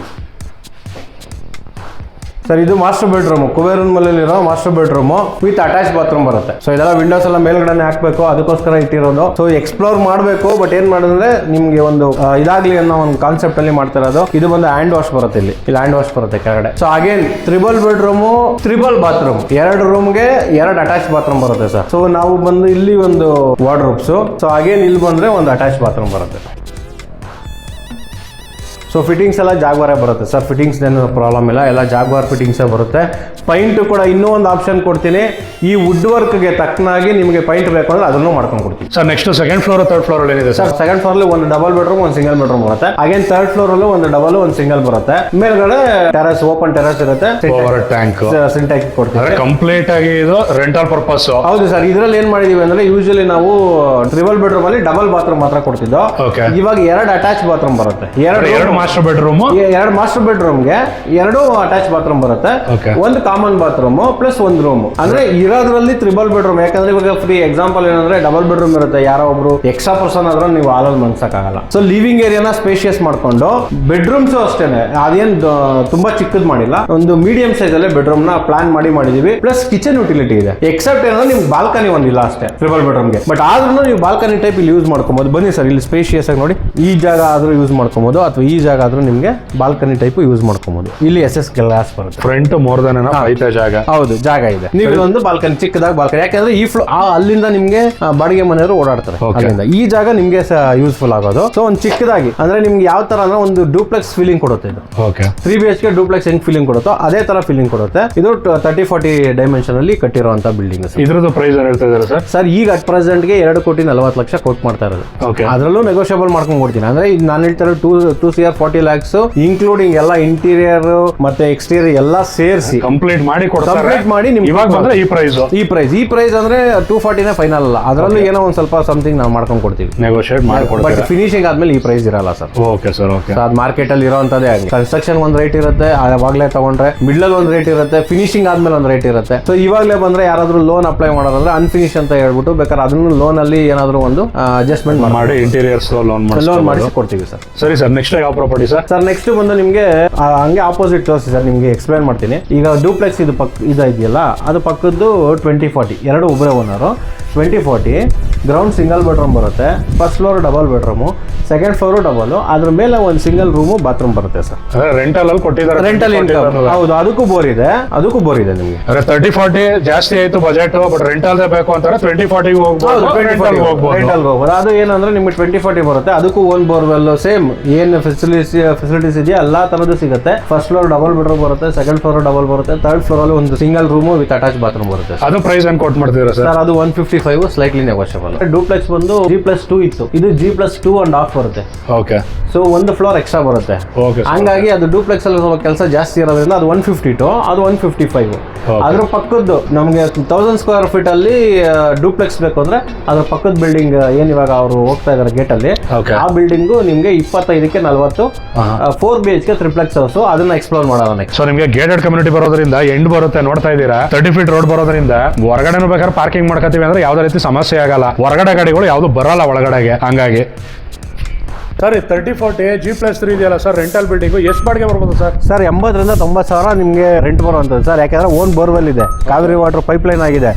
ಸರ್. ಇದು ಮಾಸ್ಟರ್ ಬೆಡ್ರೂಮ್, ಕುಬೇರನ್ ಮನೆಯಲ್ಲಿರೋ master bedroom with attach bathroom ಬರುತ್ತೆ. ಸೊ ಇದೆಲ್ಲ ವಿಂಡೋಸ್ ಎಲ್ಲ ಮೇಲ್ಗಡೆ ಹಾಕ್ಬೇಕು, ಅದಕ್ಕೋಸ್ಕರ ಇಟ್ಟಿರೋದು. ಸೊ ಎಕ್ಸ್ಪ್ಲೋರ್ ಮಾಡಬೇಕು, ಬಟ್ ಏನ್ ಮಾಡಿದ್ರೆ ನಿಮ್ಗೆ ಒಂದು ಇದಾಗ್ಲಿ ಅನ್ನೋ ಒಂದು ಕಾನ್ಸೆಪ್ಟ್ ಅಲ್ಲಿ ಮಾಡ್ತಾ ಇರೋದು. ಇದು ಬಂದು ಹ್ಯಾಂಡ್ ವಾಶ್ ಬರುತ್ತೆ, ಇಲ್ಲಿ ಹ್ಯಾಂಡ್ ವಾಶ್ ಬರುತ್ತೆ ಕೆಳಗಡೆ. So again triple bedroom, triple bathroom, 2 ರೂಮ್ಗೆ 2 ಅಟ್ಯಾಚ್ ಬಾತ್ರೂಮ್ ಬರುತ್ತೆ ಸರ್. ಸೊ ನಾವು ಬಂದು ಇಲ್ಲಿ ಒಂದು ವಾರ್ಡ್ರೋಬ್ಸ್. ಸೊ ಅಗೇನ್ ಇಲ್ಲಿ ಬಂದ್ರೆ ಒಂದು ಅಟ್ಯಾಚ್ ಬಾತ್ರೂಮ್ ಬರುತ್ತೆ. ಸೊ ಫಿಟ್ಟಿಂಗ್ಸ್ ಎಲ್ಲ ಜಾಗ್ವಾರೇ ಬರುತ್ತೆ ಸರ್. ಫಿಟ್ಟಿಂಗ್ಸ್ ಏನು ಪ್ರಾಬ್ಲಮ್ ಇಲ್ಲ, ಎಲ್ಲ ಜಾಗ್ವಾರ್ ಫಿಟ್ಟಿಂಗ್ಸೇ ಬರುತ್ತೆ. ಪೈಂಟ್ ಕೂಡ ಇನ್ನೂ ಒಂದು ಆಪ್ಷನ್ ಕೊಡ್ತೀನಿ, ಈ ವುಡ್ ವರ್ಕ್ಗೆ ತಕ್ಕನಾಗಿ ನಿಮಗೆ ಪೈಂಟ್ ಬೇಕು ಅಂದ್ರೆ ಅದನ್ನು ಮಾಡ್ಕೊಂಡು ಕೊಡ್ತೀವಿ sir. Next second floor, third floor ಅಲ್ಲಿ ಏನಿದೆ ಸರ್? ಸೆಕೆಂಡ್ ಫ್ಲೋರ್ ಅಲ್ಲಿ ಒಂದು ಡಬಲ್ ಬೆಡ್ರೂಮ್, ಒಂದು ಸಿಂಗಲ್ ಬೆಡ್ರೂಮ್ ಬರುತ್ತೆ. ಅಗೇನ್ ಥರ್ಡ್ ಫ್ಲೋರ್ ಅಲ್ಲೂ ಒಂದು ಡಬಲ್, ಒಂದು ಸಿಂಗಲ್ ಬರುತ್ತೆ. ಮೇಲ್ಗಡೆ ಟೆರಸ್, ಓಪನ್ ಟೆರಸ್ ಇರುತ್ತೆ. ಟ್ಯಾಂಕ್, ಸಿಂಟ್ಯಾಕ್ಸ್ ಕೊಡ್ತೀವಿ. ಕಂಪ್ಲೀಟ್ ಆಗಿ ಇದು ರೆಂಟಲ್ ಪರ್ಪಸ್. ಹೌದು ಸರ್. ಇದ್ರಲ್ಲಿ ಏನ್ ಮಾಡಿದೀವಿ ಅಂದ್ರೆ, ಯೂಶಲಿ ನಾವು ಟ್ರಿಬಲ್ ಬೆಡ್ರೂಮ್ ಅಲ್ಲಿ ಡಬಲ್ ಬಾತ್ರೂಮ್ ಮಾತ್ರ ಕೊಡ್ತಿದ್ದೋ. ಇವಾಗ 2 ಅಟ್ಯಾಚ್ ಬಾತ್ರೂಮ್ ಬರುತ್ತೆ. 2 ಮಾಸ್ಟರ್ ಬೆಡ್ರೂಮ್, 2 ಮಾಸ್ಟರ್ ಬೆಡ್ರೂಮ್ಗೆ 2 ಅಟ್ಯಾಚ್ ಬಾತ್ರೂಮ್ ಬರುತ್ತೆ. ಒಂದು ಕಾಮನ್ ಬಾತ್ರೂಮ್ ಪ್ಲಸ್ ಒಂದು ರೂಮ್. ಅಂದ್ರೆ ಇರೋದ್ರಲ್ಲಿ ಟ್ರಿಬಲ್ ಬೆಡ್ರೂಮ್. ಯಾಕಂದ್ರೆ ಇವಾಗ ಫ್ರೀ ಎಕ್ಸಾಂಪಲ್ ಏನಂದ್ರೆ, ಡಬಲ್ ಬೆಡ್ರೂಮ್ ಇರುತ್ತೆ, ಯಾರೋ ಒಬ್ರು ಎಕ್ಸ್ಟ್ರಾ ಪರ್ಸನ್ ಆದ್ರೂ ನೀವು ಹಾಲಲ್ಲಿ ಮನ್ಸಕ್ಕಾಗಲ್ಲ. ಸೊ ಲಿವಿಂಗ್ ಏರಿಯಾನ ಸ್ಪೇಷಿಯಸ್ ಮಾಡ್ಕೊಂಡು, ಬೆಡ್ರೂಮ್ಸ್ ಅಷ್ಟೇನೆ ಅದೇನ್ ತುಂಬಾ ಚಿಕ್ಕದ್ ಮಾಡಿಲ್ಲ, ಒಂದು ಮೀಡಿಯಂ ಸೈಜ್ ಅಲ್ಲೇ ಬೆಡ್ರೂಮ್ ನ ಪ್ಲಾನ್ ಮಾಡಿದೀವಿ. ಪ್ಲಸ್ ಕಿಚನ್ ಯುಟಿಲಿಟಿ ಇದೆ. ಎಕ್ಸೆಪ್ಟ್ ಏನಂದ್ರೆ ನಿಮ್ಗೆ ಬಾಲ್ಕನಿ ಒಂದಿಲ್ಲ ಅಷ್ಟೇ ಟ್ರಿಬಲ್ ಬೆಡ್ರೂಮ್ಗೆ. ಬಟ್ ಆದ್ರೂ ನೀವು ಬಾಲ್ಕನಿ ಟೈಪ್ ಇಲ್ಲಿ ಯೂಸ್ ಮಾಡ್ಕೊಬಹುದು. ಬನ್ನಿ ಸರ್, ಇಲ್ಲಿ ಸ್ಪೇಷಿಯಸ್ ಆಗಿ ನೋಡಿ, ಈ ಜಾಗ ಆದ್ರೂ ಯೂಸ್ ಮಾಡ್ಕೊಬಹುದು, ಅಥವಾ ಈ ಜಾಗ ಆದ್ರೂ ನಿಮ್ಗೆ ಬಾಲ್ಕನಿ ಟೈಪ್ ಯೂಸ್ ಮಾಡ್ಕೊಬಹುದು. ಇಲ್ಲಿ SS ಗ್ಲಾಸ್ ಬರುತ್ತೆ. ಫ್ರಂಟ್ ಮೋರ್ ದನ್ ಜಾಗ. ಹೌದು, ಜಾಗ ಇದೆ. ನೀವು ಒಂದು ಬಾಲ್ಕನಿ, ಚಿಕ್ಕದಾಗಿ ಬಾಲ್ಕನಿ. ಯಾಕಂದ್ರೆ ಈ ಅಲ್ಲಿಂದ ನಿಮ್ಗೆ ಬಾಡಿಗೆ ಮನೆಯವರು ಓಡಾಡ್ತಾರೆ, ಅಲ್ಲಿಂದ ಈ ಜಾಗ ನಿಮ್ಗೆ ಯೂಸ್ಫುಲ್ ಆಗೋದು. ಸೊ ಒಂದು ಚಿಕ್ಕದಾಗಿ ಅಂದ್ರೆ ನಿಮ್ಗೆ ಯಾವ ತರ ಅಂದ್ರೆ ಒಂದು ಡೂಪ್ಲೆಕ್ಸ್ ಫೀಲಿಂಗ್ ಕೊಡುತ್ತೆ ಇದು. 3 BHK ಡೂಪ್ಲೆಕ್ಸ್ ಹೆಂಗ್ ಫೀಲಿಂಗ್ ಕೊಡುತ್ತೋ ಅದೇ ತರ ಫೀಲಿಂಗ್ ಕೊಡುತ್ತೆ. ಇದು 30-40 ಡೈಮೆನ್ಷನ್ ಅಲ್ಲಿ ಕಟ್ಟಿರುವಂತ ಬಿಲ್ಡಿಂಗ್. ಇದ್ರದ್ದು ಪ್ರೈಸ್ ಏನ್ ಹೇಳ್ತಾ ಇದ್ದಾರೆ ಸರ್? ಸರ್ ಈಗ ಅಟ್ ಪ್ರೆಸೆಂಟ್ ಗೆ 2,40,00,000 ಕೋಟ್ ಮಾಡ್ತಾ ಇರೋದು. ಅದರಲ್ಲೂ ನೆಗೋಷಿಯಬಲ್ ಮಾಡ್ಕೊಂಡು ಕೊಡ್ತೀನಿ. ಅಂದ್ರೆ ನಾನು ಹೇಳ್ತಾ ಇರೋದು 2 CR 40 lakhs ಇನ್ಕ್ಲೂಡಿಂಗ್ ಎಲ್ಲ ಇಂಟೀರಿಯರ್ ಮತ್ತೆ ಎಕ್ಸ್ಟೀರಿಯರ್ ಎಲ್ಲ ಸೇರಿಸಿ ಕಂಪ್ಲೀಟ್ ಮಾಡಿ ಕೊಡ್ತಾರೆ. ಕಂಪ್ಲೀಟ್ ಮಾಡಿ ನಿಮ್ಗೆ ಇವಾಗ ಬಂದ್ರೆ ಈ ಪ್ರೈಸ್ ಅಂದ್ರೆ 240 ಫೈನಲ್ ಅಲ್ಲ, ಅದರಲ್ಲೂ ಏನೋ ಒಂದ್ ಸ್ವಲ್ಪ ಸಮಥಿಂಗ್ ನಾವು ಮಾಡ್ಕೊಂಡು ಕೊಡ್ತೀವಿ, ನೆಗೋಷಿಯೇಟ್ ಮಾಡಿ ಕೊಡ್ತೀವಿ. ಬಟ್ ಫಿನಿಶಿಂಗ್ ಆದ್ಮೇಲೆ ಈ ಪ್ರೈಸ್ ಇರಲ್ಲ ಸರ್. Okay sir, okay. ಅದು ಮಾರ್ಕೆಟ್ ಅಲ್ಲಿ ಇರೋಂತದೇ ಆಗಲಿ. ಕನ್ಸ್ಟ್ರಕ್ಷನ್ ಒಂದ್ ರೇಟ್ ಇರುತ್ತೆ, ಅವಾಗಲೇ ತಗೊಂಡ್ರೆ ಮಿಡ್ಲ್ ಒಂದ್ ರೇಟ್ ಇರುತ್ತೆ, ಫಿನಿಶಿಂಗ್ ಆದ್ಮೇಲೆ ಒಂದ್ ರೇಟ್ ಇರುತ್ತೆ. ಸೊ ಇವಾಗಲೇ ಬಂದ್ರೆ ಯಾರಾದ್ರೂ ಲೋನ್ ಅಪ್ಲೈ ಮಾಡೋದಂದ್ರೆ ಅನ್ಫಿನಿಶ್ ಅಂತ ಹೇಳ್ಬಿಟ್ಟು ಬೇಕಾದ್ರೆ ಅದನ್ನು ಲೋನ್ ಅಲ್ಲಿ ಏನಾದ್ರು ಒಂದು ಅಡ್ಜಸ್ಟ್ಮೆಂಟ್ ಮಾಡಿ ಇಂಟೀರಿಯರ್ಸ್ ಲೋನ್ ಮಾಡಿಸಿ ಕೊಡ್ತೀವಿ ಸರ್. ಸರಿ ಸರ್, ನೆಕ್ಸ್ಟ್ ಯಾವ ಪ್ರಾಪರ್ಟಿ ಸರ್? ಸರ್ ನೆಕ್ಸ್ಟ್ ಬಂದು ನಿಮ್ಗೆ ಹಂಗೆ ಆಪೋಸಿಟ್ ತೋರಿಸಿ ಸರ್, ನಿಮ್ಗೆ ಎಕ್ಸ್ಪ್ಲೈನ್ ಮಾಡ್ತೀನಿ. ಈಗ ಡೂಪ್ಲೆಕ್ಸ್ ಇದು ಇದೆಯಲ್ಲ, ಅದು ಪಕ್ಕದ್ದು 20-40 ಎರಡು ಒಬ್ಬರೇ ಓನರು. 20-40 ಗ್ರೌಂಡ್ ಸಿಂಗಲ್ ಬೆಡ್ರೂಮ್ ಬರುತ್ತೆ, first floor double bedroom, second floor double, ಅದ್ರ ಮೇಲೆ ಒಂದು ಸಿಂಗಲ್ ರೂಮು ಬಾತ್ರೂಮ್ ಬರುತ್ತೆ ಸರ್. ರೆಂಟಲ್ ಅಲ್ಲಿ ಕೊಟ್ಟಿದ್ದಾರೆ, ರೆಂಟಲ್ ಇನ್ಕಮ್. ಹೌದು, ಅದಕ್ಕೂ ಬೋರ್ ಇದೆ ನಿಮಗೆ. 30-40 ಜಾಸ್ತಿ ಆಯ್ತು ಬಜೆಟ್, ಬಟ್ ರೆಂಟಲ್ ಬೇಕು ಅಂತಾರೆ 20-40 ಹೋಗ್ಬೋದು. ಅದು ಏನಂದ್ರೆ ನಿಮ್ಗೆ 20-40 ಬರುತ್ತೆ, ಅದಕ್ಕೂ ಓನ್ ಬೋರ್ವೆಲ್ ಸೇಮ್ ಏನು ಫೆಸಿಲಿಟೀಸ್ ಇದೆಯಾ ಎಲ್ಲಾ ತರದ್ದು ಸಿಗುತ್ತೆ. ಫಸ್ಟ್ ಫ್ಲೋರ್ ಡಬಲ್ ಬೆಡ್ರೂಮ್ ಬರುತ್ತೆ, ಸೆಕೆಂಡ್ ಫ್ಲೋರ್ ಡಬಲ್ ಬರುತ್ತೆ, ಥರ್ಡ್ ಫ್ಲೋರ್ ಅಲ್ಲಿ ಒಂದು single room with attach bathroom ಬರುತ್ತೆ. ಅದು ಪ್ರೈಸ್ ಏನ್ ಕೊಟ್ಟು ಮಾಡ್ತೀರಾ ಸರ್? ಅದು 155 125 ಸ್ಲೈಟ್ಲಿ ನೆಗೋಷಿಯಬಲ್. ಡೂಪ್ಲೆಕ್ಸ್ ಬಂದು G+2 ಇತ್ತು, ಇದು G+2.5 ಬರುತ್ತೆ. ಓಕೆ. ಸೊ ಒಂದು ಫ್ಲೋರ್ ಎಕ್ಸ್ಟ್ರಾ ಬರುತ್ತೆ. ಹಂಗಾಗಿ ಅದು ಡೂಪ್ಲೆಕ್ಸ್ ಅಲ್ಲಿ ಸ್ವಲ್ಪ ಕೆಲಸ ಜಾಸ್ತಿ ಇರೋದ್ರಿಂದ ಅದು 152, ಅದು 155. ಅದ್ರ ಪಕ್ಕದ್ದು ನಮಗೆ 1000 ಸ್ಕ್ವೇರ್ ಫೀಟ್ ಅಲ್ಲಿ ಡೂಪ್ಲೆಕ್ಸ್ ಬೇಕು ಅಂದ್ರೆ ಅದ್ರ ಪಕ್ಕದ ಬಿಲ್ಡಿಂಗ್ ಏನ್ ಇವಾಗ ಅವರು ಹೋಗ್ತಾ ಇದಾರೆ ಗೇಟ್ ಅಲ್ಲಿ, ಆ ಬಿಲ್ಡಿಂಗ್ ನಿಮ್ಗೆ 25ಕ್ಕೆ 40 4 BHK ಟ್ರಿಪ್ಲೆಕ್ಸ್ ಹೌಸ್. ಅದನ್ನ ಎಕ್ಸ್ಪ್ಲೋರ್ ಮಾಡೋಣ. ಸೊ ನಿಮ್ಗೆ ಗೇಟೆಡ್ ಕಮ್ಯುನಿಟಿ ಬರೋದ್ರಿಂದ ಎಂಡ್ ಬರುತ್ತೆ, ನೋಡ್ತಾ ಇದ್ದೀರಾ 30 ಫೀಟ್ ರೋಡ್ ಬರೋದ್ರಿಂದ ಹೊರಗಡೆ ಬೇಕಾದ್ರೆ ಪಾರ್ಕಿಂಗ್ ಮಾಡ್ಕೊತೀವಿ ಅಂದ್ರೆ ಯಾವ್ದೇ ರೀತಿ ಸಮಸ್ಯೆ ಆಗಲ್ಲ. ಹೊರಗಡೆ ಗಾಡಿಗಳು ಯಾವ್ದು ಬರಲ್ಲ ಒಳಗಡೆಗೆ. ಹಂಗಾಗಿ ಸರ್ 3040 G+3 ಇದೆಯಲ್ಲ ಸರ್, ರೆಂಟಲ್ ಬಿಲ್ಡಿಂಗ್ ಎಷ್ಟು ಬಾಡಿಗೆ ಬರ್ಬೋದು ಸರ್? ಸರ್ 80,000 ರಿಂದ 90,000 ನಿಮಗೆ ರೆಂಟ್ ಬರುವಂಥದ್ದು ಸರ್. ಯಾಕಂದ್ರೆ ಓನ್ ಬೋರ್ವೆಲ್ ಇದೆ, ಕಾವೇರಿ ವಾಟರ್ ಪೈಪ್ಲೈನ್ ಆಗಿದೆ.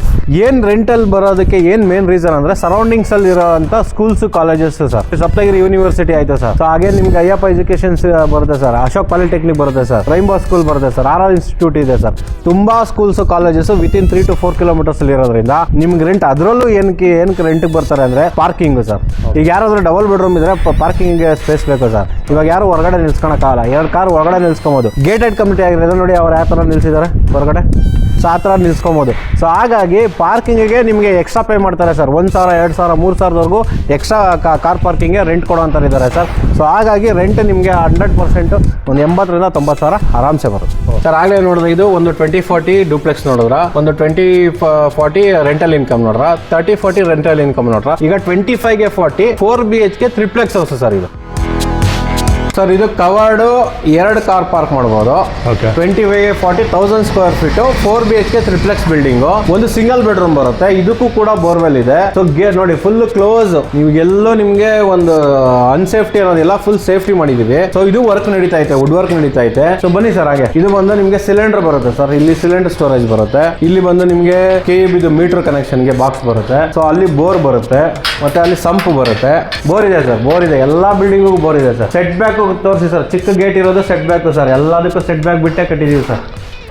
ಏನ್ ರೆಂಟಲ್ ಬರೋದಕ್ಕೆ ಏನ್ ಮೇನ್ ರೀಸನ್ ಅಂದ್ರೆ ಸರೌಂಡಿಂಗ್ಸ್ ಅಲ್ಲಿ ಇರೋಂಥ schools colleges sir. Saptagiri university ಆಯ್ತು ಸರ್. ಸೊ ಹಾಗೆ ನಿಮ್ಗೆ ಅಯ್ಯಪ್ಪ ಎಜುಕೇಶನ್ಸ್ ಬರುತ್ತೆ ಸರ್, ಅಶೋಕ್ ಪಾಲಿಟೆಕ್ನಿಕ್ ಬರುತ್ತೆ ಸರ್, ರೈನ್ಬೋ ಸ್ಕೂಲ್ ಬರುತ್ತೆ ಸರ್, RR ಇನ್ಸ್ಟಿಟ್ಯೂಟ್ ಇದೆ ಸರ್. ತುಂಬಾ schools colleges within 3 to 4 kilometres ಅಲ್ಲಿ ಇರೋದ್ರಿಂದ ನಿಮ್ಗೆ ರೆಂಟ್ ಅದರಲ್ಲೂ ಏನಕ್ಕೆ ರೆಂಟ್ ಬರ್ತಾರೆ ಅಂದ್ರೆ ಪಾರ್ಕಿಂಗ್ ಸರ್. ಈಗ ಯಾರಾದ್ರೂ ಡಬಲ್ ಬೆಡ್ರೂಮ್ ಇದ್ರೆ ಪಾರ್ಕಿಂಗ್ ಸ್ಪೇಸ್ ಬೇಕು ಸರ್. ಇವಾಗ ಯಾರು ಹೊರಗಡೆ ನಿಲ್ಸ್ಕೊಳಕ್ಕಾಗಲ್ಲ, 2 ಕಾರ್ ಹೊರಗಡೆ ನಿಲ್ಸ್ಕೊಬೋದು. ಗೇಟೆಡ್ ಕಮ್ಯುನಿಟಿ ಆಗಿರೋದು ನೋಡಿ, ಅವ್ರು ಯಾವ ಥರ ನಿಲ್ಸಿದ್ದಾರೆ ಹೊರಗಡೆ, ಸೊ ಆ ಥರ ನಿಲ್ಸ್ಕೊಬೋದು. ಸೊ ಹಾಗಾಗಿ ಪಾರ್ಕಿಂಗಿಗೆ ನಿಮಗೆ ಎಕ್ಸ್ಟ್ರಾ ಪೇ ಮಾಡ್ತಾರೆ ಸರ್. 1,000, 2,000, 3,000ವರೆಗೂ ಎಕ್ಸ್ಟ್ರಾ ಕಾರ್ ಪಾರ್ಕಿಂಗ್ಗೆ ರೆಂಟ್ ಕೊಡೋಂಥರಿದ್ದಾರೆ ಸರ್. ಸೊ ಹಾಗಾಗಿ ರೆಂಟ್ ನಿಮಗೆ 100% ಒಂದು 80,000 ರಿಂದ 90,000 ಆರಾಮ್ಸೆ ಬರುತ್ತೆ ಸರ್. ಆಗಲೇ ನೋಡಿದ್ರೆ ಇದು ಒಂದು 2040 ಡೂಪ್ಲೆಕ್ಸ್ ನೋಡಿದ್ರ, ಒಂದು 2040 ರೆಂಟಲ್ ಇನ್ಕಮ್ ನೋಡ್ರ, 3040 ರೆಂಟಲ್ ಇನ್ಕಮ್ ನೋಡ್ರ. ಈಗ 25ಗೆ 40 4 BHK ಟ್ರಿಪ್ಲೆಕ್ಸ್ ಹೌಸ್ ಸರ್ ಇದು. ಸರ್ ಇದು ಕವರ್ಡ್ 2 ಕಾರ್ ಪಾರ್ಕ್ ಮಾಡ್ಬೋದು. 25ಗೆ 40 1000 square feet 4 BHK triplex building. ಒಂದು ಸಿಂಗಲ್ ಬೆಡ್ರೂಮ್ ಬರುತ್ತೆ. ಇದಕ್ಕೂ ಕೂಡ ಬೋರ್ವೆಲ್ ಇದೆ. ಸೊ ಗೇಟ್ ನೋಡಿ ಫುಲ್ ಕ್ಲೋಸ್, ನಿಮ್ಗೆಲ್ಲೋ ನಿಮ್ಗೆ ಒಂದು ಅನ್ಸೇಫ್ಟಿ ಇರೋದಿಲ್ಲ, ಫುಲ್ ಸೇಫ್ಟಿ ಮಾಡಿದೀವಿ. ಸೊ ಇದು ವರ್ಕ್ ನಡೀತಾ ಐತೆ, ವುಡ್ ವರ್ಕ್ ನಡೀತಾ ಐತೆ. ಸೊ ಬನ್ನಿ ಸರ್. ಹಾಗೆ ಇದು ಬಂದು ನಿಮ್ಗೆ ಸಿಲಿಂಡರ್ ಬರುತ್ತೆ ಸರ್. ಇಲ್ಲಿ ಸಿಲಿಂಡರ್ ಸ್ಟೋರೇಜ್ ಬರುತ್ತೆ. ಇಲ್ಲಿ ಬಂದು ನಿಮ್ಗೆ KEB ಮೀಟರ್ ಕನೆಕ್ಷನ್ ಗೆ ಬಾಕ್ಸ್ ಬರುತ್ತೆ. ಸೊ ಅಲ್ಲಿ ಬೋರ್ ಬರುತ್ತೆ, ಮತ್ತೆ ಅಲ್ಲಿ ಸಂಪ್ ಬರುತ್ತೆ. ಬೋರ್ ಇದೆ ಸರ್, ಬೋರ್ ಇದೆ. ಎಲ್ಲಾ ಬಿಲ್ಡಿಂಗ್ ಬೋರ್ ಇದೆ ಸರ್. ಸೆಟ್ ಬ್ಯಾಕ್ ತೋರಿಸಿ ಸರ್. ಚಿಕ್ಕ ಗೇಟ್ ಇರೋದು ಸೆಟ್ ಬ್ಯಾಕ್ ಸರ್. ಎಲ್ಲದಕ್ಕೂ ಸೆಟ್ ಬ್ಯಾಕ್ ಬಿಟ್ಟೆ ಕಟ್ಟಿದೀವಿ ಸರ್.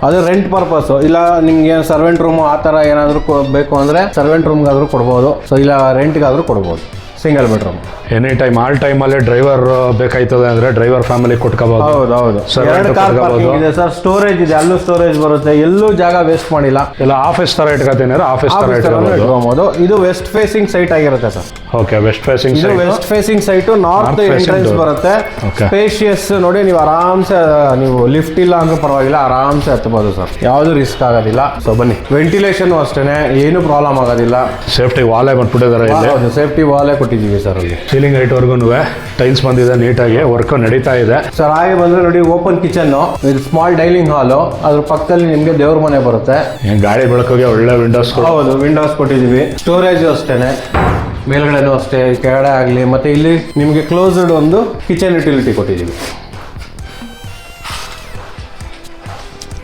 ಅದು ರೆಂಟ್ ಪರ್ಪಸ್. ಇಲ್ಲ ನಿಮ್ಗೆ ಸರ್ವೆಂಟ್ ರೂಮ್ ಆ ಥರ ಏನಾದರೂ ಬೇಕು ಅಂದರೆ ಸರ್ವೆಂಟ್ ರೂಮ್ಗಾದರೂ ಕೊಡ್ಬೋದು. ಸೊ ಇಲ್ಲ ರೆಂಟ್ಗಾದರೂ ಕೊಡ್ಬೋದು. Single bedroom any time all time ಅಲ್ಲಿ ಡ್ರೈವರ್ ಬೇಕಾಯ್ತದೆ ಅಂದ್ರೆ ಡ್ರೈವರ್ ಫ್ಯಾಮಿಲಿ ಕೊಟ್ಕೋಬಹುದು. ಹೌದು. 2 ಕಾರ್ ಪಾರ್ಕಿಂಗ್ ಇದೆ ಸರ್. ಸ್ಟೋರೇಜ್ ಇದೆ, ಅಲ್ಲೂ ಸ್ಟೋರೇಜ್ ಬರುತ್ತೆ. ಎಲ್ಲೂ ಜಾಗ ವೇಸ್ಟ್ ಮಾಡಿಲ್ಲ. ಇಲ್ಲ ಆಫೀಸ್ ತರ ಇಟ್ಕೋತೀನಿ, ಆಫೀಸ್ ತರ ಇಟ್ಕೋಬಹುದು. ಇದು ವೆಸ್ಟ್ ಫೇಸಿಂಗ್ ಸೈಟ್ ಆಗಿರುತ್ತೆ ಸರ್. ಓಕೆ, ವೆಸ್ಟ್ ಫೇಸಿಂಗ್ ಇದು west facing site. North entrance ಬರುತ್ತೆ. ಸ್ಪೇಷಿಯಸ್ ನೋಡಿ, ನೀವು ಆರಾಮ್ಸೆ ನೀವು ಲಿಫ್ಟ್ ಇಲ್ಲ ಅಂದ್ರೆ ಪರವಾಗಿಲ್ಲ, ಆರಾಮ್ಸೆ ಹತ್ತಬಹುದು ಸರ್. ಯಾವ್ದು ರಿಸ್ಕ್ ಆಗೋದಿಲ್ಲ. ಸೊ ಬನ್ನಿ. ವೆಂಟಿಲೇಷನ್ ಅಷ್ಟೇನೆ, ಏನು ಪ್ರಾಬ್ಲಮ್ ಆಗೋದಿಲ್ಲ. ಸೇಫ್ಟಿ ವಾಲೇ ಕೊಟ್ಬಿಟ್ಟಿದ್ದಾರೆ. ಹೌದು, ಸೇಫ್ಟಿ ವಾಲೇ ಕೊಟ್ಟಿದ್ದೀವಿ ಸರ್. ಅಲ್ಲಿ ಸೀಲಿಂಗ್ ಹೈಟ್ ವರ್ಗು ಟೈಲ್ಸ್ ಬಂದಿದೆ, ನೀಟಾಗಿ ವರ್ಕ್ ನಡೀತಾ ಇದೆ ಸರ್. ಹಾಗೆ ಬಂದ್ರೆ ನೋಡಿ ಓಪನ್ ಕಿಚನ್, ಇದು ಸ್ಮಾಲ್ ಡೈನಿಂಗ್ ಹಾಲ್. ಅದ್ರ ಪಕ್ಕದಲ್ಲಿ ನಿಮ್ಗೆ ದೇವ್ರ ಮನೆ ಬರುತ್ತೆ. ಗಾಳಿ ಬೆಳಕಿಗೆ ಒಳ್ಳೆ ವಿಂಡೋಸ್. ಹೌದು, ವಿಂಡೋಸ್ ಕೊಟ್ಟಿದೀವಿ. ಸ್ಟೋರೇಜ್ ಅಷ್ಟೇನೆ, ಮೇಲ್ಗಡೆನೂ ಅಷ್ಟೇ, ಕೆಳಗಡೆ ಆಗಲಿ. ಮತ್ತೆ ಇಲ್ಲಿ ನಿಮಗೆ ಕ್ಲೋಸ್ಡ್ ಒಂದು ಕಿಚನ್ ಯುಟಿಲಿಟಿ ಕೊಟ್ಟಿದ್ದೀವಿ.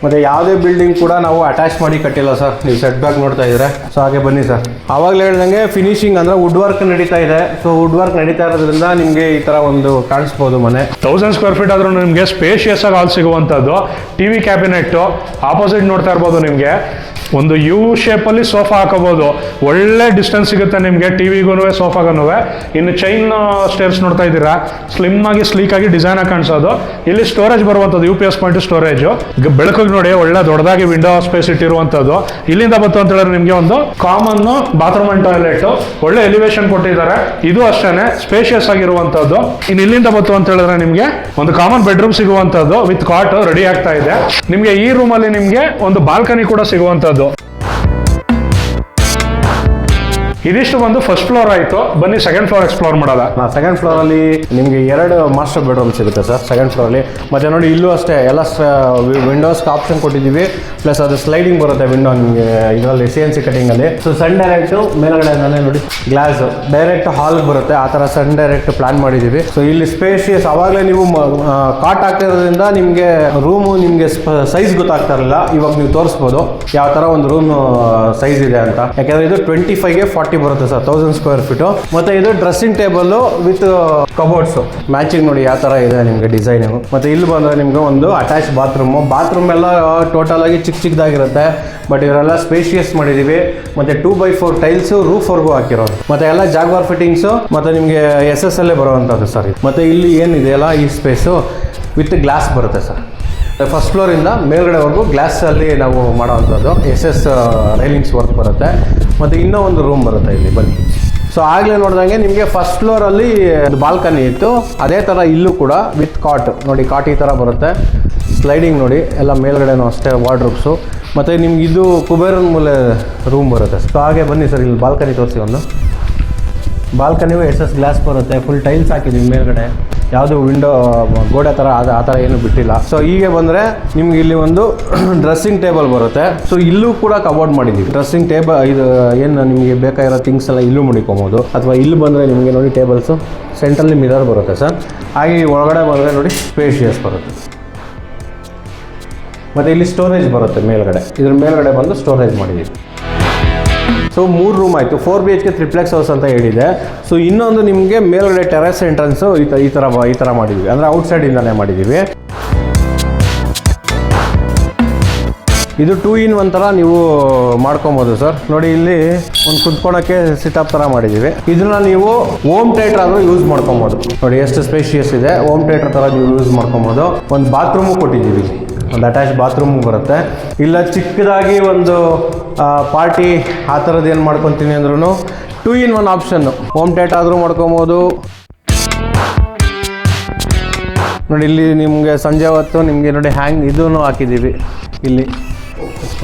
ಮತ್ತೆ ಯಾವುದೇ ಬಿಲ್ಡಿಂಗ್ ಕೂಡ ನಾವು ಅಟ್ಯಾಚ್ ಮಾಡಿ ಕಟ್ಟಿಲ್ಲ ಸರ್. ನೀವು ಸೆಟ್ ಬ್ಯಾಕ್ ನೋಡ್ತಾ ಇದ್ರೆ. ಸೊ ಹಾಗೆ ಬನ್ನಿ ಸರ್. ಆವಾಗಲೇ ಹೇಳ್ದಂಗೆ ಫಿನಿಶಿಂಗ್ ಅಂದ್ರೆ ವುಡ್ ವರ್ಕ್ ನಡೀತಾ ಇದೆ. ಸೊ ವುಡ್ ವರ್ಕ್ ನಡೀತಾ ಇರೋದ್ರಿಂದ ನಿಮಗೆ ಈ ತರ ಒಂದು ಕಾಣಿಸ್ಬೋದು ಮನೆ. 1000 ಸ್ಕ್ವೇರ್ ಫೀಟ್ ಆದ್ರೂ ನಿಮಗೆ ಸ್ಪೇಷಿಯಸ್ ಆಗಿ ಹಾಲ್ ಸಿಗುವಂತದ್ದು. ಟಿವಿ ಕ್ಯಾಬಿನೆಟ್ ಆಪೋಸಿಟ್ ನೋಡ್ತಾ ಇರ್ಬೋದು. ನಿಮಗೆ ಒಂದು ಯು ಶೇಪ್ ಅಲ್ಲಿ ಸೋಫಾ ಹಾಕೋಬಹುದು. ಒಳ್ಳೆ ಡಿಸ್ಟೆನ್ಸ್ ಸಿಗುತ್ತೆ ನಿಮಗೆ ಟಿವಿಗೂ ಸೋಫಾಗೂ. ಇನ್ನು ಚೈನ್ ಸ್ಟೇರ್ಸ್ ನೋಡ್ತಾ ಇದ್ದೀರಾ, ಸ್ಲಿಮ್ ಆಗಿ ಸ್ಲೀಕ್ ಆಗಿ ಡಿಸೈನ್ ಆಗಿ ಕಾಣಿಸೋದು. ಇಲ್ಲಿ ಸ್ಟೋರೇಜ್ ಬರುವಂತದ್ದು UPS ಪಾಯಿಂಟ್ ಸ್ಟೋರೇಜ್. ಬೆಳಕಿಗೆ ನೋಡಿ ಒಳ್ಳೆ ದೊಡ್ಡದಾಗಿ ವಿಂಡೋ ಸ್ಪೇಸ್ ಇಟ್ಟಿರುವಂತದ್ದು. ಇಲ್ಲಿಂದ ಬಂತು ಅಂತ ಹೇಳಿದ್ರೆ ನಿಮಗೆ ಒಂದು ಕಾಮನ್ ಬಾತ್ರೂಮ್ ಅಂಡ್ ಟಾಯ್ಲೆಟ್, ಒಳ್ಳೆ ಎಲಿವೇಶನ್ ಕೊಟ್ಟಿದ್ದಾರೆ. ಇದು ಅಷ್ಟೇನೆ ಸ್ಪೇಷಿಯಸ್ ಆಗಿರುವಂತದ್ದು. ಇನ್ನು ಇಲ್ಲಿಂದ ಬಂತು ಅಂತ ಹೇಳಿದ್ರೆ ನಿಮಗೆ ಒಂದು ಕಾಮನ್ ಬೆಡ್ರೂಮ್ ಸಿಗುವಂತದ್ದು ವಿತ್ ಕಾಟ್ ರೆಡಿ ಆಗ್ತಾ ಇದೆ. ನಿಮಗೆ ಈ ರೂಮ್ ಅಲ್ಲಿ ನಿಮಗೆ ಒಂದು ಬಾಲ್ಕನಿ ಕೂಡ ಸಿಗುವಂತದ್ದು. ಇದಿಷ್ಟು ಒಂದು ಫಸ್ಟ್ ಫ್ಲೋರ್ ಆಯ್ತು. ಬನ್ನಿ ಸೆಕೆಂಡ್ ಫ್ಲೋರ್ ಎಕ್ಸ್ಪ್ಲೋರ್ ಮಾಡೋದ. ಸೆಕೆಂಡ್ ಫ್ಲೋರ್ ಅಲ್ಲಿ ನಿಮಗೆ 2 ಮಾಸ್ಟರ್ ಬೆಡ್ರೂಮ್ ಸಿಗುತ್ತೆ ಸರ್ ಸೆಕೆಂಡ್ ಫ್ಲೋರ್ ಅಲ್ಲಿ. ಮತ್ತೆ ನೋಡಿ ಇಲ್ಲೂ ಅಷ್ಟೇ ಎಲ್ಲ ವಿಂಡೋಸ್ ಆಪ್ಷನ್ ಕೊಟ್ಟಿದ್ದೀವಿ. ಪ್ಲಸ್ ಅದು ಸ್ಲೈಡಿಂಗ್ ಬರುತ್ತೆ ವಿಂಡೋ ನಿಮಗೆ ಇದರಲ್ಲಿ CNC ಕಟಿಂಗ್ ಅಲ್ಲಿ. ಸೊ ಸನ್ ಡೈರೆಕ್ಟ್ ಮೇಲ್ಗಡೆ ನೋಡಿ ಗ್ಲಾಸ್ ಡೈರೆಕ್ಟ್ ಹಾಲ್ ಬರುತ್ತೆ. ಆ ತರ ಸನ್ ಡೈರೆಕ್ಟ್ ಪ್ಲಾನ್ ಮಾಡಿದೀವಿ. ಸೊ ಇಲ್ಲಿ ಸ್ಪೇಷಿಯಸ್. ಅವಾಗಲೇ ನೀವು ಕಾಟ್ ಹಾಕಿರೋದ್ರಿಂದ ನಿಮಗೆ ರೂಮು ನಿಮಗೆ ಸೈಜ್ ಗೊತ್ತಾಗ್ತಾ ಇರಲಿಲ್ಲ. ಇವಾಗ ನೀವು ತೋರಿಸ್ಬೋದು ಯಾವ ತರ ಒಂದು ರೂಮ್ ಸೈಜ್ ಇದೆ ಅಂತ. ಯಾಕಂದ್ರೆ ಇದು 25ಗೆ 40 ಬರುತ್ತೆ ಸರ್, 1000 ಸ್ಕ್ವೇರ್ ಫೀಟ್. ಮತ್ತೆ ಇದು dressing table with cupboards matching ನೋಡಿ ಯಾವ ತರ ಇದೆ ನಿಮ್ಗೆ ಡಿಸೈನ್. ಮತ್ತೆ ಇಲ್ಲಿ ಬಂದ್ರೆ ನಿಮ್ಗೆ ಒಂದು ಅಟ್ಯಾಚ್ ಬಾತ್ರೂಮ್ ಎಲ್ಲ ಟೋಟಲ್ ಆಗಿ ಚಿಕ್ಕದಾಗಿರುತ್ತೆ. ಬಟ್ ಇವರೆಲ್ಲ ಸ್ಪೇಷಿಯಸ್ ಮಾಡಿದೀವಿ. ಮತ್ತೆ 2x4 ಟೈಲ್ಸ್ ರೂಫ್ ವರ್ಗೂ ಹಾಕಿರೋದು. ಮತ್ತೆ ಎಲ್ಲ ಜಾಗ್ವಾರ್ ಫಿಟ್ಟಿಂಗ್ಸ್. ಮತ್ತೆ ನಿಮ್ಗೆ SS ಅಲ್ಲೇ ಬರುವಂತದ್ದು ಸರ್. ಮತ್ತೆ ಇಲ್ಲಿ ಏನಿದೆಯಲ್ಲ ಈ ಸ್ಪೇಸು ವಿತ್ ಗ್ಲಾಸ್ ಬರುತ್ತೆ ಸರ್. ಫಸ್ಟ್ ಫ್ಲೋರಿಂದ ಮೇಲ್ಗಡೆವರೆಗೂ ಗ್ಲಾಸ್ ಅಲ್ಲಿ ನಾವು ಮಾಡೋವಂಥದ್ದು. SS ರೈಲಿಂಗ್ಸ್ ವರ್ಕ್ ಬರುತ್ತೆ. ಮತ್ತು ಇನ್ನೂ ಒಂದು ರೂಮ್ ಬರುತ್ತೆ ಇಲ್ಲಿ ಬನ್ನಿ. ಸೊ ಆಗಲೇ ನೋಡಿದಂಗೆ ನಿಮಗೆ ಫಸ್ಟ್ ಫ್ಲೋರಲ್ಲಿ ಬಾಲ್ಕನಿ ಇತ್ತು, ಅದೇ ಥರ ಇಲ್ಲೂ ಕೂಡ ವಿತ್ ಕಾಟ್ ನೋಡಿ, ಕಾಟ್ ಈ ಥರ ಬರುತ್ತೆ. ಸ್ಲೈಡಿಂಗ್ ನೋಡಿ, ಎಲ್ಲ ಮೇಲ್ಗಡೆನೂ ಅಷ್ಟೇ ವಾರ್ಡ್ರೋಬ್ಸು. ಮತ್ತು ನಿಮ್ಗೆ ಇದು ಕುಬೇರನ ಮೂಲೆ ರೂಮ್ ಬರುತ್ತೆ. ಸೊ ಹಾಗೆ ಬನ್ನಿ ಸರ್, ಇಲ್ಲಿ ಬಾಲ್ಕನಿ ತೋರಿಸಿ. ಒಂದು ಬಾಲ್ಕನಿಗೂ ಎಸ್ ಗ್ಲಾಸ್ ಬರುತ್ತೆ, ಫುಲ್ ಟೈಲ್ಸ್ ಹಾಕಿದ್ದೀವಿ ಮೇಲ್ಗಡೆ, ಯಾವುದು ವಿಂಡೋ ಗೋಡೆ ಥರ ಆ ಥರ ಏನು ಬಿಟ್ಟಿಲ್ಲ. ಸೊ ಹೀಗೆ ಬಂದರೆ ನಿಮ್ಗೆ ಇಲ್ಲಿ ಒಂದು ಡ್ರೆಸ್ಸಿಂಗ್ ಟೇಬಲ್ ಬರುತ್ತೆ. ಸೊ ಇಲ್ಲೂ ಕೂಡ ಕಬೋರ್ಡ್ ಮಾಡಿದ್ದೀವಿ. ಡ್ರೆಸ್ಸಿಂಗ್ ಟೇಬಲ್ ಇದು ಏನು ನಿಮಗೆ ಬೇಕಾಗಿರೋ ಥಿಂಗ್ಸ್ ಎಲ್ಲ ಇಲ್ಲೂ ಮಡಿಕೊಬೋದು. ಅಥವಾ ಇಲ್ಲಿ ಬಂದರೆ ನಿಮಗೆ ನೋಡಿ ಟೇಬಲ್ಸು, ಸೆಂಟ್ರಲ್ಲಿ ಮಿರರ್ ಬರುತ್ತೆ ಸರ್. ಹಾಗೆ ಒಳಗಡೆ ಬಂದರೆ ನೋಡಿ ಸ್ಪೇಷಿಯಸ್ ಬರುತ್ತೆ. ಮತ್ತು ಇಲ್ಲಿ ಸ್ಟೋರೇಜ್ ಬರುತ್ತೆ ಮೇಲ್ಗಡೆ, ಇದ್ರ ಮೇಲ್ಗಡೆ ಬಂದು ಸ್ಟೋರೇಜ್ ಮಾಡಿದ್ದೀವಿ. ಸೊ 3 ರೂಮ್ ಆಯಿತು. 4 BHK ಟ್ರಿಪ್ಲೆಕ್ಸ್ ಹೌಸ್ ಅಂತ ಹೇಳಿದೆ. ಸೊ ಇನ್ನೊಂದು ನಿಮಗೆ ಮೇಲ್ಗಡೆ ಟೆರೆಸ್ ಎಂಟ್ರೆನ್ಸು ಈ ಥರ ಮಾಡಿದ್ವಿ, ಅಂದರೆ ಔಟ್ಸೈಡಿಂದನೇ ಮಾಡಿದ್ದೀವಿ. ಇದು 2 in 1 ಥರ ನೀವು ಮಾಡ್ಕೊಬೋದು ಸರ್. ನೋಡಿ ಇಲ್ಲಿ ಒಂದು ಕುತ್ಕೊಳಕ್ಕೆ ಸಿಟಪ್ ಥರ ಮಾಡಿದ್ದೀವಿ. ಇದನ್ನ ನೀವು ಹೋಮ್ ಥಿಯೇಟರ್ ಆದರೂ ಯೂಸ್ ಮಾಡ್ಕೊಬೋದು. ನೋಡಿ ಎಷ್ಟು ಸ್ಪೇಷಿಯಸ್ ಇದೆ, ಹೋಮ್ ಥಿಯೇಟರ್ ಥರ ನೀವು ಯೂಸ್ ಮಾಡ್ಕೊಬೋದು. ಒಂದು ಬಾತ್ರೂಮು ಕೊಟ್ಟಿದ್ದೀವಿ, ಒಂದು ಅಟ್ಯಾಚ್ ಬಾತ್ರೂಮು ಬರುತ್ತೆ. ಇಲ್ಲ ಚಿಕ್ಕದಾಗಿ ಒಂದು ಪಾರ್ಟಿ ಆ ಥರದ್ದು ಏನು ಮಾಡ್ಕೊತೀನಿ ಅಂದ್ರೂ 2 in 1 ಆಪ್ಷನ್ನು. ಹೋಮ್ ಥಿಯೇಟರ್ ಆದರೂ ಮಾಡ್ಕೊಬೋದು. ನೋಡಿ ಇಲ್ಲಿ ನಿಮಗೆ ಸಂಜೆ ಹೊತ್ತು ನಿಮಗೆ ನೋಡಿ ಇದೂ ಹಾಕಿದ್ದೀವಿ. ಇಲ್ಲಿ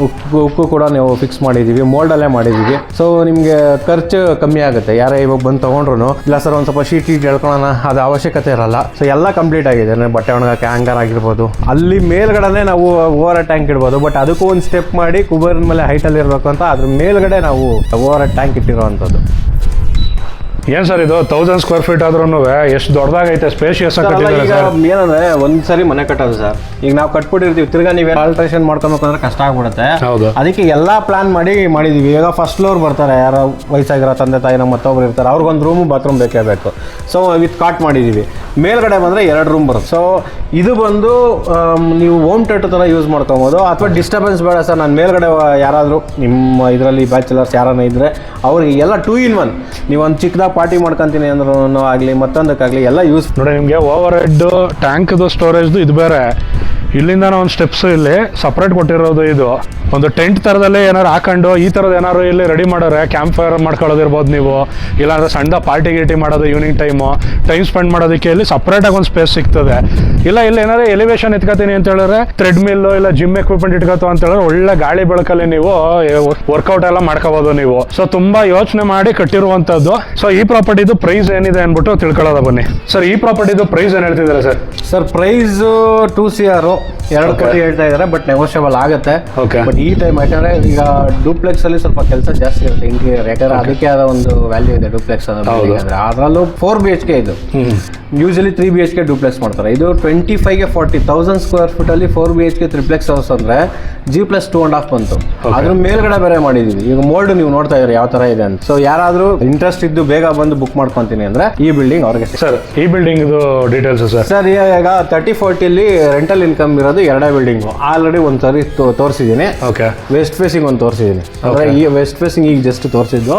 ಉಕ್ಕು ಕೂಡ ನೀವು ಫಿಕ್ಸ್ ಮಾಡಿದ್ದೀವಿ, ಮೋಲ್ಡಲ್ಲೇ ಮಾಡಿದ್ದೀವಿ. ಸೊ ನಿಮಗೆ ಖರ್ಚು ಕಮ್ಮಿ ಆಗುತ್ತೆ. ಯಾರೇ ಇವಾಗ ಬಂದು ತೊಗೊಂಡ್ರು ಇಲ್ಲ ಸರ್ ಒಂದು ಸ್ವಲ್ಪ ಶೀಟ್ ಹೇಳ್ಕೊಳ್ಳೋಣ, ಅದು ಅವಶ್ಯಕತೆ ಇರಲ್ಲ. ಸೊ ಎಲ್ಲ ಕಂಪ್ಲೀಟ್ ಆಗಿದೆ. ಬಟ್ಟೆ ಒಣಗಕ್ಕೆ ಹ್ಯಾಂಗರ್ ಆಗಿರ್ಬೋದು, ಅಲ್ಲಿ ಮೇಲ್ಗಡೆ ನಾವು ಓವರ್ ಟ್ಯಾಂಕ್ ಇಡ್ಬೋದು. ಬಟ್ ಅದಕ್ಕೂ ಒಂದು ಸ್ಟೆಪ್ ಮಾಡಿ ಕುಬೇರನ ಮೇಲೆ ಹೈಟಲ್ಲಿ ಇರಬೇಕು ಅಂತ ಅದ್ರ ಮೇಲ್ಗಡೆ ನಾವು ಓವರ್ ಟ್ಯಾಂಕ್ ಇಟ್ಟಿರೋವಂಥದ್ದು. ಏನ್ ಸರ್ ಇದು 1000 ಸ್ಕ್ವೇರ್ ಫೀಟ್ ಆದ್ರೂ ಎಷ್ಟು ದೊಡ್ಡದಾಗೈತೆ, ಸ್ಪೇಷಿಯಸ್ ಏನಂದ್ರೆ ಒಂದ್ಸರಿ ಮನೆ ಕಟ್ಟೋದು ಸರ್. ಈಗ ನಾವು ಕಟ್ಬಿಟ್ಟಿರ್ತೀವಿ, ತಿರ್ಗಾ ನೀವು ಆಲ್ಟ್ರೇಷನ್ ಮಾಡ್ಕೊಬೇಕು ಅಂದ್ರೆ ಕಷ್ಟ ಆಗ್ಬಿಡುತ್ತೆ. ಅದಕ್ಕೆ ಎಲ್ಲಾ ಪ್ಲಾನ್ ಮಾಡಿದೀವಿ. ಈಗ ಫಸ್ಟ್ ಫ್ಲೋರ್ ಬರ್ತಾರೆ ಯಾರೋ ವಯಸ್ಸಾಗಿರೋ ತಂದೆ ತಾಯಿ, ನಮ್ಮ ಮತ್ತೊಬ್ರು ಇರ್ತಾರೆ, ಅವ್ರಿಗೊಂದು ರೂಮು ಬಾತ್ರೂಮ್ ಬೇಕೇ ಬೇಕು. ಸೊ ವಿತ್ ಕಾಟ್ ಮಾಡಿದೀವಿ. ಮೇಲ್ಗಡೆ ಬಂದ್ರೆ 2 ರೂಮ್ ಬರುತ್ತೆ. ಸೊ ಇದು ಬಂದು ನೀವು ಹೋಮ್ ಥಿಯೇಟರ್ ಥರ ಯೂಸ್ ಮಾಡ್ಕೊಬೋದು. ಅಥವಾ ಡಿಸ್ಟರ್ಬೆನ್ಸ್ ಬೇಡ ಸರ್, ನಾನು ಮೇಲ್ಗಡೆ ಯಾರಾದರೂ ನಿಮ್ಮ ಇದರಲ್ಲಿ ಬ್ಯಾಚುಲರ್ಸ್ ಯಾರನ್ನ ಇದ್ರೆ ಅವ್ರಿಗೆ ಎಲ್ಲ 2 in 1 ನೀವು ಒಂದು ಚಿಕ್ಕದಾಗ ಪಾರ್ಟಿ ಮಾಡ್ಕೊಂತೀನಿ ಅಂದ್ರೂ ಆಗಲಿ ಮತ್ತೊಂದಕ್ಕಾಗಲಿ ಎಲ್ಲ ಯೂಸ್. ನೋಡಿ ನಿಮಗೆ ಓವರ್ ಹೆಡ್ ಟ್ಯಾಂಕ್ದು ಸ್ಟೋರೇಜ್ದು ಇದು ಬೇರೆ, ಇಲ್ಲಿಂದ ಒಂದು ಸ್ಟೆಪ್ಸ್ ಇಲ್ಲಿ ಸಪ್ರೇಟ್ ಕೊಟ್ಟಿರೋದು. ಇದು ಒಂದು ಟೆಂಟ್ ಥರದಲ್ಲೇ ಏನಾರು ಹಾಕೊಂಡು ಈ ಥರದ್ದು ಏನಾರು ಇಲ್ಲಿ ರೆಡಿ ಮಾಡೋರೆ, ಕ್ಯಾಂಪ್ ಫೈರ್ ಮಾಡ್ಕೊಳ್ಳೋದಿರ್ಬೋದು ನೀವು, ಇಲ್ಲಾಂದ್ರೆ ಸಣ್ಣ ಪಾರ್ಟಿ ಗೀಟಿ ಮಾಡೋದು ಈವ್ನಿಂಗ್ ಟೈಮ್ ಸ್ಪೆಂಡ್ ಮಾಡೋದಕ್ಕೆ ಇಲ್ಲಿ ಸಪ್ರೇಟಾಗಿ ಒಂದು ಸ್ಪೇಸ್ ಸಿಗ್ತದೆ. ಇಲ್ಲ ಇಲ್ಲಿ ಏನಾರು ಎಲಿವೇಶನ್ ಎತ್ಕೋತೀನಿ ಅಂತ ಹೇಳಿದ್ರೆ ಥ್ರೆಡ್ ಮಿಲ್ಲು ಇಲ್ಲ ಜಿಮ್ ಎಕ್ವಿಪ್ಮೆಂಟ್ ಇಟ್ಕೋತು ಅಂತ ಹೇಳಿದ್ರೆ ಒಳ್ಳೆ ಗಾಳಿ ಬೆಳಕಲ್ಲಿ ನೀವು ವರ್ಕೌಟ್ ಎಲ್ಲ ಮಾಡ್ಕೋಬೋದು ನೀವು. ಸೊ ತುಂಬಾ ಯೋಚನೆ ಮಾಡಿ ಕಟ್ಟಿರುವಂಥದ್ದು. ಸೊ ಈ ಪ್ರಾಪರ್ಟಿದು ಪ್ರೈಸ್ ಏನಿದೆ ಅಂದ್ಬಿಟ್ಟು ತಿಳ್ಕೊಳ್ಳೋದ ಬನ್ನಿ ಸರ್. ಈ ಪ್ರಾಪರ್ಟಿದು ಪ್ರೈಸ್ ಏನು ಹೇಳ್ತಿದ್ದಾರೆ ಸರ್? ಸರ್ ಪ್ರೈಸ್ 2 CR 2 ಕೋಟಿ ಹೇಳ್ತಾ ಇದ್ದಾರೆ, ಬಟ್ ನೆಗೋಷಿಯಬಲ್ ಆಗುತ್ತೆ. ಬಟ್ ಈ ಟೈಮ್ ಯಾಕಂದ್ರೆ ಈಗ ಡೂಪ್ಲೆಕ್ಸ್ ಅಲ್ಲಿ ಸ್ವಲ್ಪ ಕೆಲಸ ಜಾಸ್ತಿ ಇರುತ್ತೆ ಇಂಟೀರಿಯರ್, ಯಾಕಂದ್ರೆ ಅದಕ್ಕೆ ಆದ ಒಂದು ವ್ಯಾಲ್ಯೂ ಇದೆ ಡೂಪ್ಲೆಕ್ಸ್ ಅಂದ್ರೆ. ಅದರಲ್ಲೂ 4 BHK ಇದು. ಯೂಶಲಿ 3 BHK ಡೂಪ್ಲೆಕ್ಸ್ ಮಾಡ್ತಾರೆ. ಇದು 25ಗೆ 40,000 ಸ್ಕ್ವೇರ್ ಫೀಟ್ ಅಲ್ಲಿ 4 BHK ಟ್ರಿಪ್ಲೆಕ್ಸ್ ಹೌಸ್ ಅಂದ್ರೆ G+2.5 ಬಂತು. ಅದ್ರ ಮೇಲ್ಗಡೆ ಬೇರೆ ಮಾಡಿದೀವಿ. ಈಗ ಮೋಲ್ಡ್ ನೀವು ನೋಡ್ತಾ ಇದ್ರಿ ಯಾವ ತರ ಇದೆ ಅಂತ. ಸೊ ಯಾರಾದ್ರೂ ಇಂಟ್ರೆಸ್ಟ್ ಇದ್ದು ಬೇಗ ಬಂದು ಬುಕ್ ಮಾಡ್ಕೊಂತೀನಿ ಅಂದ್ರೆ ಈ ಬಿಲ್ಡಿಂಗ್ ಅವ್ರಿಗೆ. ಸರ್ ಈ ಬಿಲ್ಡಿಂಗ್ ಡೀಟೇಲ್ಸ್ ಸರ್ ಈಗ 30-40 ರೆಂಟಲ್ ಇನ್ಕಮ್ ಇರೋದು 2 ಬಿಲ್ಡಿಂಗ್. ಆಲ್ರೆಡಿ ಒಂದ್ಸರಿ ತೋರಿಸಿದ್ದೀನಿ. ವೆಸ್ಟ್ ಫೇಸಿಂಗ್ ಒಂದು ತೋರಿಸಿದ್ದೀನಿ. ಅಂದ್ರೆ ಈ ವೆಸ್ಟ್ ಫೇಸಿಂಗ್ ಈಗ ಜಸ್ಟ್ ತೋರಿಸಿದ್ದು,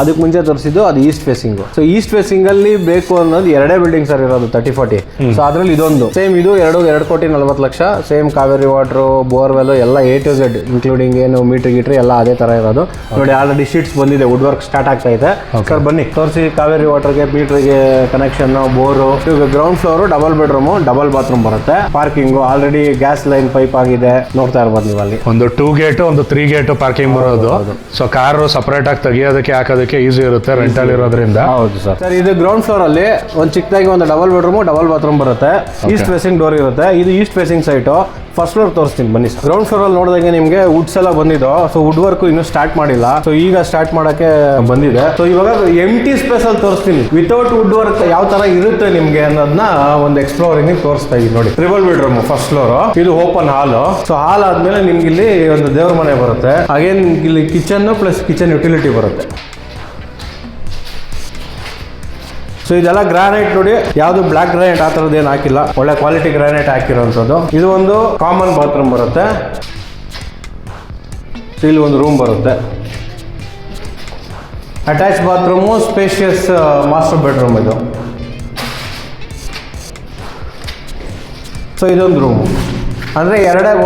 ಅದಕ್ಕೆ ಮುಂಚೆ ತೋರಿಸಿದ್ದು ಅದು East facing. So East facing ಅಲ್ಲಿ ಬೇಕು ಅನ್ನೋದು 2 ಬಿಲ್ಡಿಂಗ್ ಸರ್ ಇರೋದು 30-40. ಸೊ ಅದ್ರಲ್ಲಿ ಇದೊಂದು ಸೇಮ್, ಇದು 2 ಕೋಟಿ 40 lakh same. Kaveri water, borewell ಎಲ್ಲ A to Z ಇನ್ಕ್ಲೂಡಿಂಗ್ ಏನು ಮೀಟರ್ ಗೀಟ್ರ್ ಎಲ್ಲ ಅದೇ ತರ ಇರೋದು. ನೋಡಿ ಆಲ್ರೆಡಿ ಶೀಟ್ಸ್ ಬಂದಿದೆ, ವುಡ್ ವರ್ಕ್ ಸ್ಟಾರ್ಟ್ ಆಗ್ತಾ ಇದೆ. ಸರ್ ಬನ್ನಿ ತೋರಿಸಿ. ಕಾವೇರಿ ವಾಟರ್ಗೆ ಮೀಟರ್ಗೆ ಕನೆಕ್ಷನ್, ಬೋರು. ಈಗ ground floor double bedroom, double bathroom ಬರುತ್ತೆ. Parking already gas line pipe ಆಗಿದೆ, ನೋಡ್ತಾ ಇರ್ಬೋದು ನೀವು. ಅಲ್ಲಿ ಒಂದು 2 ಗೇಟ್ ಒಂದು 3 ಗೇಟ್ ಪಾರ್ಕಿಂಗ್ ಬರೋದು. ಸೊ ಕಾರು ಸಪರೇಟ್ ಆಗಿ ತೆಗಿಯೋದಕ್ಕೆ ಹಾಕೋದಕ್ಕೆ ಈಸಿ ಇರುತ್ತೆ ರೆಂಟಲ್ ಇರೋದ್ರಿಂದ. ಹೌದು ಸರ್. ಸರ್ ಇದು ಗ್ರೌಂಡ್ ಫ್ಲೋರ್ ಅಲ್ಲಿ ಒಂದು ಚಿಕ್ಕದಾಗಿ ಒಂದು ಡಬಲ್ ಬೆಡ್ರೂಮ್, ಡಬಲ್ ಬಾತ್ರೂಮ್ ಬರುತ್ತೆ. ಈಸ್ಟ್ ಫೇಸಿಂಗ್ ಡೋರ್ ಇರುತ್ತೆ. ಇದು east facing site. First floor ತೋರಿಸ್ತೀನಿ ಬನ್ನಿ ಸರ್. ಗ್ರೌಂಡ್ ಫ್ಲೋರ್ ಅಲ್ಲಿ ನೋಡಿದಂಗೆ ನಿಮಗೆ ವುಡ್ಸ್ ಎಲ್ಲ ಬಂದಿದ್ದು. ಸೊ ವುಡ್ ವರ್ಕ್ ಇನ್ನೂ ಸ್ಟಾರ್ಟ್ ಮಾಡಿಲ್ಲ. ಸೊ ಈಗ ಸ್ಟಾರ್ಟ್ ಮಾಡಕ್ಕೆ ಬಂದಿದೆ. ಸೊ ಇವಾಗ ಎಂಟಿ ಸ್ಪೇಸ್ ಅಲ್ಲಿ ತೋರಿಸ್ತೀನಿ ವಿತೌಟ್ ವುಡ್ ವರ್ಕ್ ಯಾವ ತರ ಇರುತ್ತೆ ನಿಮ್ಗೆ ಅನ್ನೋದನ್ನ ಒಂದು ಎಕ್ಸ್ಪ್ಲೋರಿಂಗ್ ತೋರಿಸ್ತಾ ಇದ್ದೀನಿ. ನೋಡಿ ಟ್ರಿಬಲ್ ಬೆಡ್ರೂಮ್ ಫಸ್ಟ್ ಫ್ಲೋರ್. ಇದು ಓಪನ್ ಹಾಲ್. ಸೊ ಹಾಲ್ ಆದ್ಮೇಲೆ ನಿಮ್ಗೆ ಇಲ್ಲಿ ಒಂದು ದೇವ್ರ ಮನೆ ಬರುತ್ತೆ. ಹಾಗೆ ಇಲ್ಲಿ ಕಿಚನ್ ಪ್ಲಸ್ ಕಿಚನ್ ಯುಟಿಲಿಟಿ ಬರುತ್ತೆ. ಸೊ ಇದೆಲ್ಲ ಗ್ರಾನೈಟ್ ನೋಡಿ, ಯಾವುದು ಬ್ಲಾಕ್ ಗ್ರಾನೈಟ್ ಆ ಥರದ್ದು ಏನು ಹಾಕಿಲ್ಲ, ಒಳ್ಳೆ ಕ್ವಾಲಿಟಿ ಗ್ರಾನೈಟ್ ಹಾಕಿರೋಂಥದ್ದು. ಇದು ಒಂದು ಕಾಮನ್ ಬಾತ್ರೂಮ್ ಬರುತ್ತೆ. ಇಲ್ಲಿ ಒಂದು ರೂಮ್ ಬರುತ್ತೆ. Attach bathroom, spacious master bedroom ಇದು. ಸೊ ಇದೊಂದು ರೂಮು. ಅಂದ್ರೆ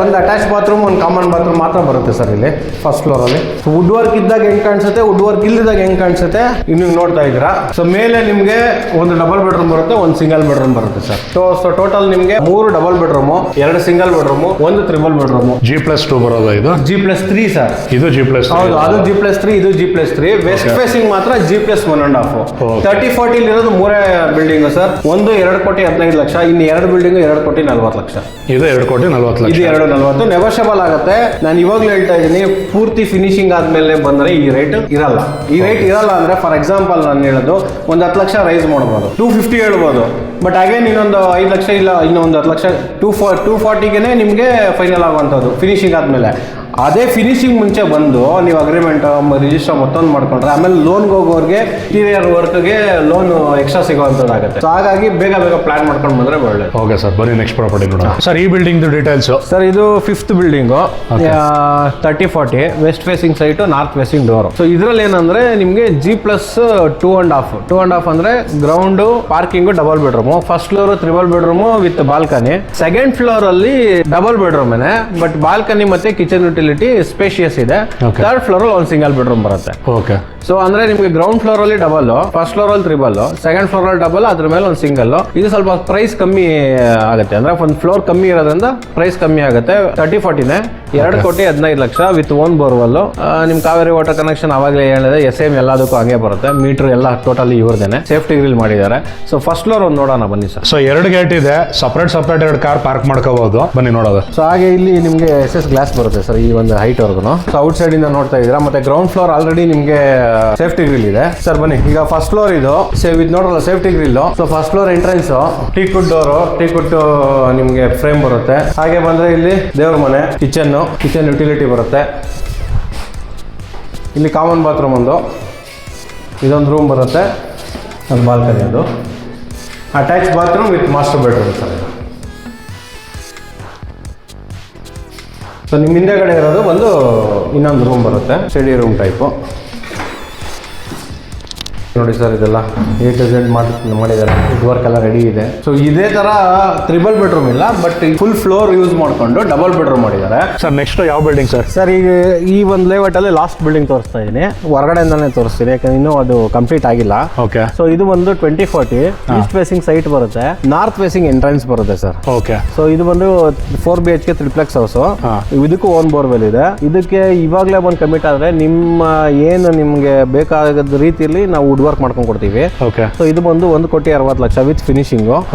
ಒಂದು ಅಟ್ಯಾಚ್ ಬಾತ್ರೂಮ್ ಒಂದು ಕಾಮನ್ ಬಾತ್ರೂಮ್ ಮಾತ್ರ ಬರುತ್ತೆ ಸರ್ ಇಲ್ಲಿ ಫಸ್ಟ್ ಫ್ಲೋರ್ ಅಲ್ಲಿ. ವುಡ್ ವರ್ಕ್ ಇದ್ದಾಗ ಹೆಂಗ್ ಕಾಣಿಸುತ್ತೆ, ವುಡ್ ವರ್ಕ್ ಇಲ್ಲದಾಗ ಹೆಂಗ್ ಕಾಣಿಸುತ್ತೆ ಇನ್ನು ನೋಡ್ತಾ ಇದ್ದೀರಾ. ಸೊ ಮೇಲೆ ನಿಮ್ಗೆ ಒಂದು ಡಬಲ್ ಬೆಡ್ರೂಮ್ ಬರುತ್ತೆ, ಒಂದು ಸಿಂಗಲ್ ಬೆಡ್ರೂಮ್ ಬರುತ್ತೆ ಸರ್. ಸೊ ಟೋಟಲ್ ನಿಮ್ಗೆ 3 double bedroom, 2 single bedroom, 1 triple bedroom. G+2 ಬರೋದು ಇದು G+3 ಸರ್. ಇದು G+3 ಹೌದು, ಅದು G+3, ಇದು G+3. ವೆಸ್ಟ್ ಫೇಸಿಂಗ್ ಮಾತ್ರ G+1.5. 30-40 ಇರೋದು 3 ಬಿಲ್ಡಿಂಗ್ ಸರ್. ಒಂದು 2,15 ಲಕ್ಷ, ಇನ್ನು 2 ಬಿಲ್ಡಿಂಗ್ 2,40 ಲಕ್ಷ. ಇದು 2,40 ಲಕ್ಷ. ಇದು 2,40 ನೆಗೋಷಿಯಬಲ್ ಆಗುತ್ತೆ. ನಾನು ಇವಾಗಲೂ ಹೇಳ್ತಾ ಇದ್ದೀನಿ, ಪೂರ್ತಿ ಫಿನಿಶಿಂಗ್ ಆದ್ಮೇಲೆ ಬಂದ್ರೆ ಈ ರೇಟ್ ಇರಲ್ಲ. ಈ ರೇಟ್ ಇರಲ್ಲ ಅಂದ್ರೆ ಫಾರ್ ಎಕ್ಸಾಂಪಲ್ ನಾನು ಹೇಳೋದು ಒಂದು 10 ಲಕ್ಷ ರೈಸ್ ಮಾಡ್ಬೋದು, 250 ಹೇಳ್ಬೋದು. ಬಟ್ ಅಗೇನ್ ಇನ್ನೊಂದು 5 ಲಕ್ಷ ಇಲ್ಲ ಇನ್ನೊಂದು 10 ಲಕ್ಷ 240ಗೆ ನಿಮಗೆ ಫೈನಲ್ ಆಗುವಂಥದ್ದು ಫಿನಿಶಿಂಗ್ ಆದಮೇಲೆ. ಅದೇ ಫಿನಿಶಿಂಗ್ ಮುಂಚೆ ಬಂದು ನೀವು ಅಗ್ರಿಮೆಂಟ್ ರಿಜಿಸ್ಟರ್ ಮತ್ತೊಂದು ಮಾಡ್ಕೊಂಡ್ರೆ ಆಮೇಲೆ ಲೋನ್ಗೆ ಹೋಗೋರಿಗೆ ಇಂಟೀರಿಯರ್ ವರ್ಕ್ಗೆ ಲೋನ್ ಎಕ್ಸ್ಟ್ರಾ ಸಿಗೋವಂಥದ್ದಾಗುತ್ತೆ. ಸೊ ಹಾಗಾಗಿ ಬೇಗ ಪ್ಲಾನ್ ಮಾಡ್ಕೊಂಡು ಬಂದ್ರೆ ಒಳ್ಳೆಯದು. ಓಕೆ ಸರ್, ಬನ್ನಿ ನೆಕ್ಸ್ಟ್ ಪ್ರಾಪರ್ಟಿ ನೋಡೋಣ. ಸರ್ ಈ ಬಿಲ್ಡಿಂಗ್ ಡೀಟೇಲ್ಸ್ ಸರ್, ಇದು 5th building, 30-40 west facing site, north facing door. So ಇದ್ರಲ್ಲಿ ಏನಂದ್ರೆ ನಿಮಗೆ G+2.5 ಅಂದ್ರೆ ground parking double bedroom, first floor triple bedroom with balcony, second floor ಅಲ್ಲಿ ಡಬಲ್ ಬೆಡ್ರೂಮ್ ಬಟ್ ಬಾಲ್ಕನಿ ಮತ್ತೆ kitchen utility spacious ಇದೆ. Third floor ಅಲ್ಲಿ ಒಂದು single bedroom ಬರುತ್ತೆ. ಓಕೆ. ಸೊ ಅಂದ್ರೆ ನಿಮಗೆ ಗ್ರೌಂಡ್ ಫ್ಲೋರ್ ಅಲ್ಲಿ ಡಬಲ್, ಫಸ್ಟ್ ಫ್ಲೋರ್ ಅಲ್ಲಿ ತ್ರಿಬಲ್, ಸೆಕೆಂಡ್ ಫ್ಲೋರ್ ಅಲ್ಲಿ ಡಬಲ್, ಅದ್ರ ಮೇಲೆ ಒಂದು ಸಿಂಗಲ್. ಇದು ಸ್ವಲ್ಪ ಪ್ರೈಸ್ ಕಮ್ಮಿ ಆಗುತ್ತೆ, ಅಂದ್ರೆ ಒಂದು ಫ್ಲೋರ್ ಕಮ್ಮಿ ಇರೋದ್ರಿಂದ ಪ್ರೈಸ್ ಕಮ್ಮಿ ಆಗುತ್ತೆ. 30-40ನೇ 2,15 ಲಕ್ಷ ವಿತ್ ಓನ್ ಬೋರ್ವೆಲ್. ನಿಮ್ ಕಾವೇರಿ ವಾಟರ್ ಕನೆಕ್ಷನ್ ಅವಾಗಲೇ ಹೇಳಿದೆ, SM ಎಲ್ಲದಕ್ಕೂ ಹಂಗೆ ಬರುತ್ತೆ. ಮೀಟರ್ ಎಲ್ಲ ಟೋಟಲಿ ಇವ್ರದೇನೆ, ಸೇಫ್ಟಿ ಗ್ರಿಲ್ ಮಾಡಿದ್ದಾರೆ. ಸೊ ಫಸ್ಟ್ ಫ್ಲೋರ್ ಒಂದು ನೋಡೋಣ ಬನ್ನಿ ಸರ್. ಸೊ 2 ಗೇಟ್ ಇದೆ, ಸಪರೇಟ್ 2 ಕಾರ್ ಪಾರ್ಕ್ ಮಾಡ್ಕೋಬಹುದು. ಬನ್ನಿ ನೋಡೋದು. ಸೊ ಹಾಗೆ ಇಲ್ಲಿ ನಿಮಗೆ SS ಗ್ಲಾಸ್ ಬರುತ್ತೆ ಸರ್, ಈ ಒಂದು ಹೈಟ್ ವರ್ಗು. ಸೊ ಔಟ್ ಸೈಡ್ ಇಂದ ನೋಡ್ತಾ ಇದ್ದೀರಾ. ಮತ್ತೆ ಗ್ರೌಂಡ್ ಫ್ಲೋರ್ ಆಲ್ರೆಡಿ ನಿಮಗೆ ಸೇಫ್ಟಿ ಗ್ರಿಲ್ ಇದೆ ಸರ್. ಬನ್ನಿ ಈಗ ಫಸ್ಟ್ ಫ್ಲೋರ್ ಇದು ಇದು ನೋಡಲ್ಲ safety grill. So first floor entrance teakwood door, teakwood ನಿಮಗೆ ಫ್ರೇಮ್ ಬರುತ್ತೆ. ಹಾಗೆ ಬಂದ್ರೆ ಇಲ್ಲಿ ದೇವ್ರ ಮನೆ, ಕಿಚನ್ ಯುಟಿಲಿಟಿ ಬರುತ್ತೆ. ಇಲ್ಲಿ ಕಾಮನ್ ಬಾತ್ರೂಮ್ ಇದೊಂದು ರೂಮ್ ಬರುತ್ತೆ, ಒಂದು ಬಾಲ್ಕನಿ, ಅದು attach bathroom with master bedroom sir. So ನಿಮ್ಮ ಹಿಂದೆಗಡೆ ಇರೋದು ಇನ್ನೊಂದು ರೂಮ್ ಬರುತ್ತೆ, ಸ್ಟಡಿ ರೂಮ್ ಟೈಪು. ನೋಡಿ ಸರ್, ಇದೆಲ್ಲ A to Z ಮಾಡಿದ್ದಾರೆ. ವುಡ್ ವರ್ಕ್ ಎಲ್ಲ ರೆಡಿ ಇದೆ. ಸೊ ಇದೇ ತರ ತ್ರಿಬಲ್ ಬೆಡ್ರೂಮ್ ಇಲ್ಲ, ಬಟ್ ಫುಲ್ ಫ್ಲೋರ್ ಯೂಸ್ ಮಾಡ್ಕೊಂಡು ಡಬಲ್ ಬೆಡ್ರೂಮ್ ಮಾಡಿದ್ದಾರೆ. ಸರ್ ನೆಕ್ಸ್ಟ್ ಯಾವ ಬಿಲ್ಡಿಂಗ್ ಸರ್? ಸರ್ ಈಗ ಈ ಒಂದು ಲೇಔಟ್ ಅಲ್ಲಿ ಲಾಸ್ಟ್ ಬಿಲ್ಡಿಂಗ್ ತೋರಿಸ್ತಾ ಇದ್ದೀನಿ, ಹೊರಗಡೆಯಿಂದಾನೆ ತೋರಿಸ್ತೀನಿ ಯಾಕಂದ್ರೆ ಇನ್ನೂ ಅದು ಕಂಪ್ಲೀಟ್ ಆಗಿಲ್ಲ. ಓಕೆ. ಸೊ ಇದು 20-40 ಈಸ್ಟ್ ಫೇಸಿಂಗ್ ಸೈಟ್ ಬರುತ್ತೆ, ನಾರ್ತ್ ಫೇಸಿಂಗ್ ಎಂಟ್ರೆನ್ಸ್ ಬರುತ್ತೆ ಸರ್. ಓಕೆ. ಸೊ ಇದು 4 BHK ಟ್ರಿಪ್ಲೆಕ್ಸ್ ಹೌಸ್. ಇದಕ್ಕೂ ಓನ್ ಬೋರ್ವೆಲ್ ಇದೆ. ಇದಕ್ಕೆ ಇವಾಗಲೇ ಬಂದು ಕಮಿಟ್ ಆದ್ರೆ ನಿಮ್ಗೆ ಬೇಕಾದ ರೀತಿಯಲ್ಲಿ ನಾವು ವುಡ್ ವರ್ಕ್ ಮಾಡ್ಕೊಂಡು ಕೊಡ್ತೀವಿ. ಸೊ ಇದು 1,60 ಲಕ್ಷ ವಿತ್ ಫಿನಿಶಿಂಗ್.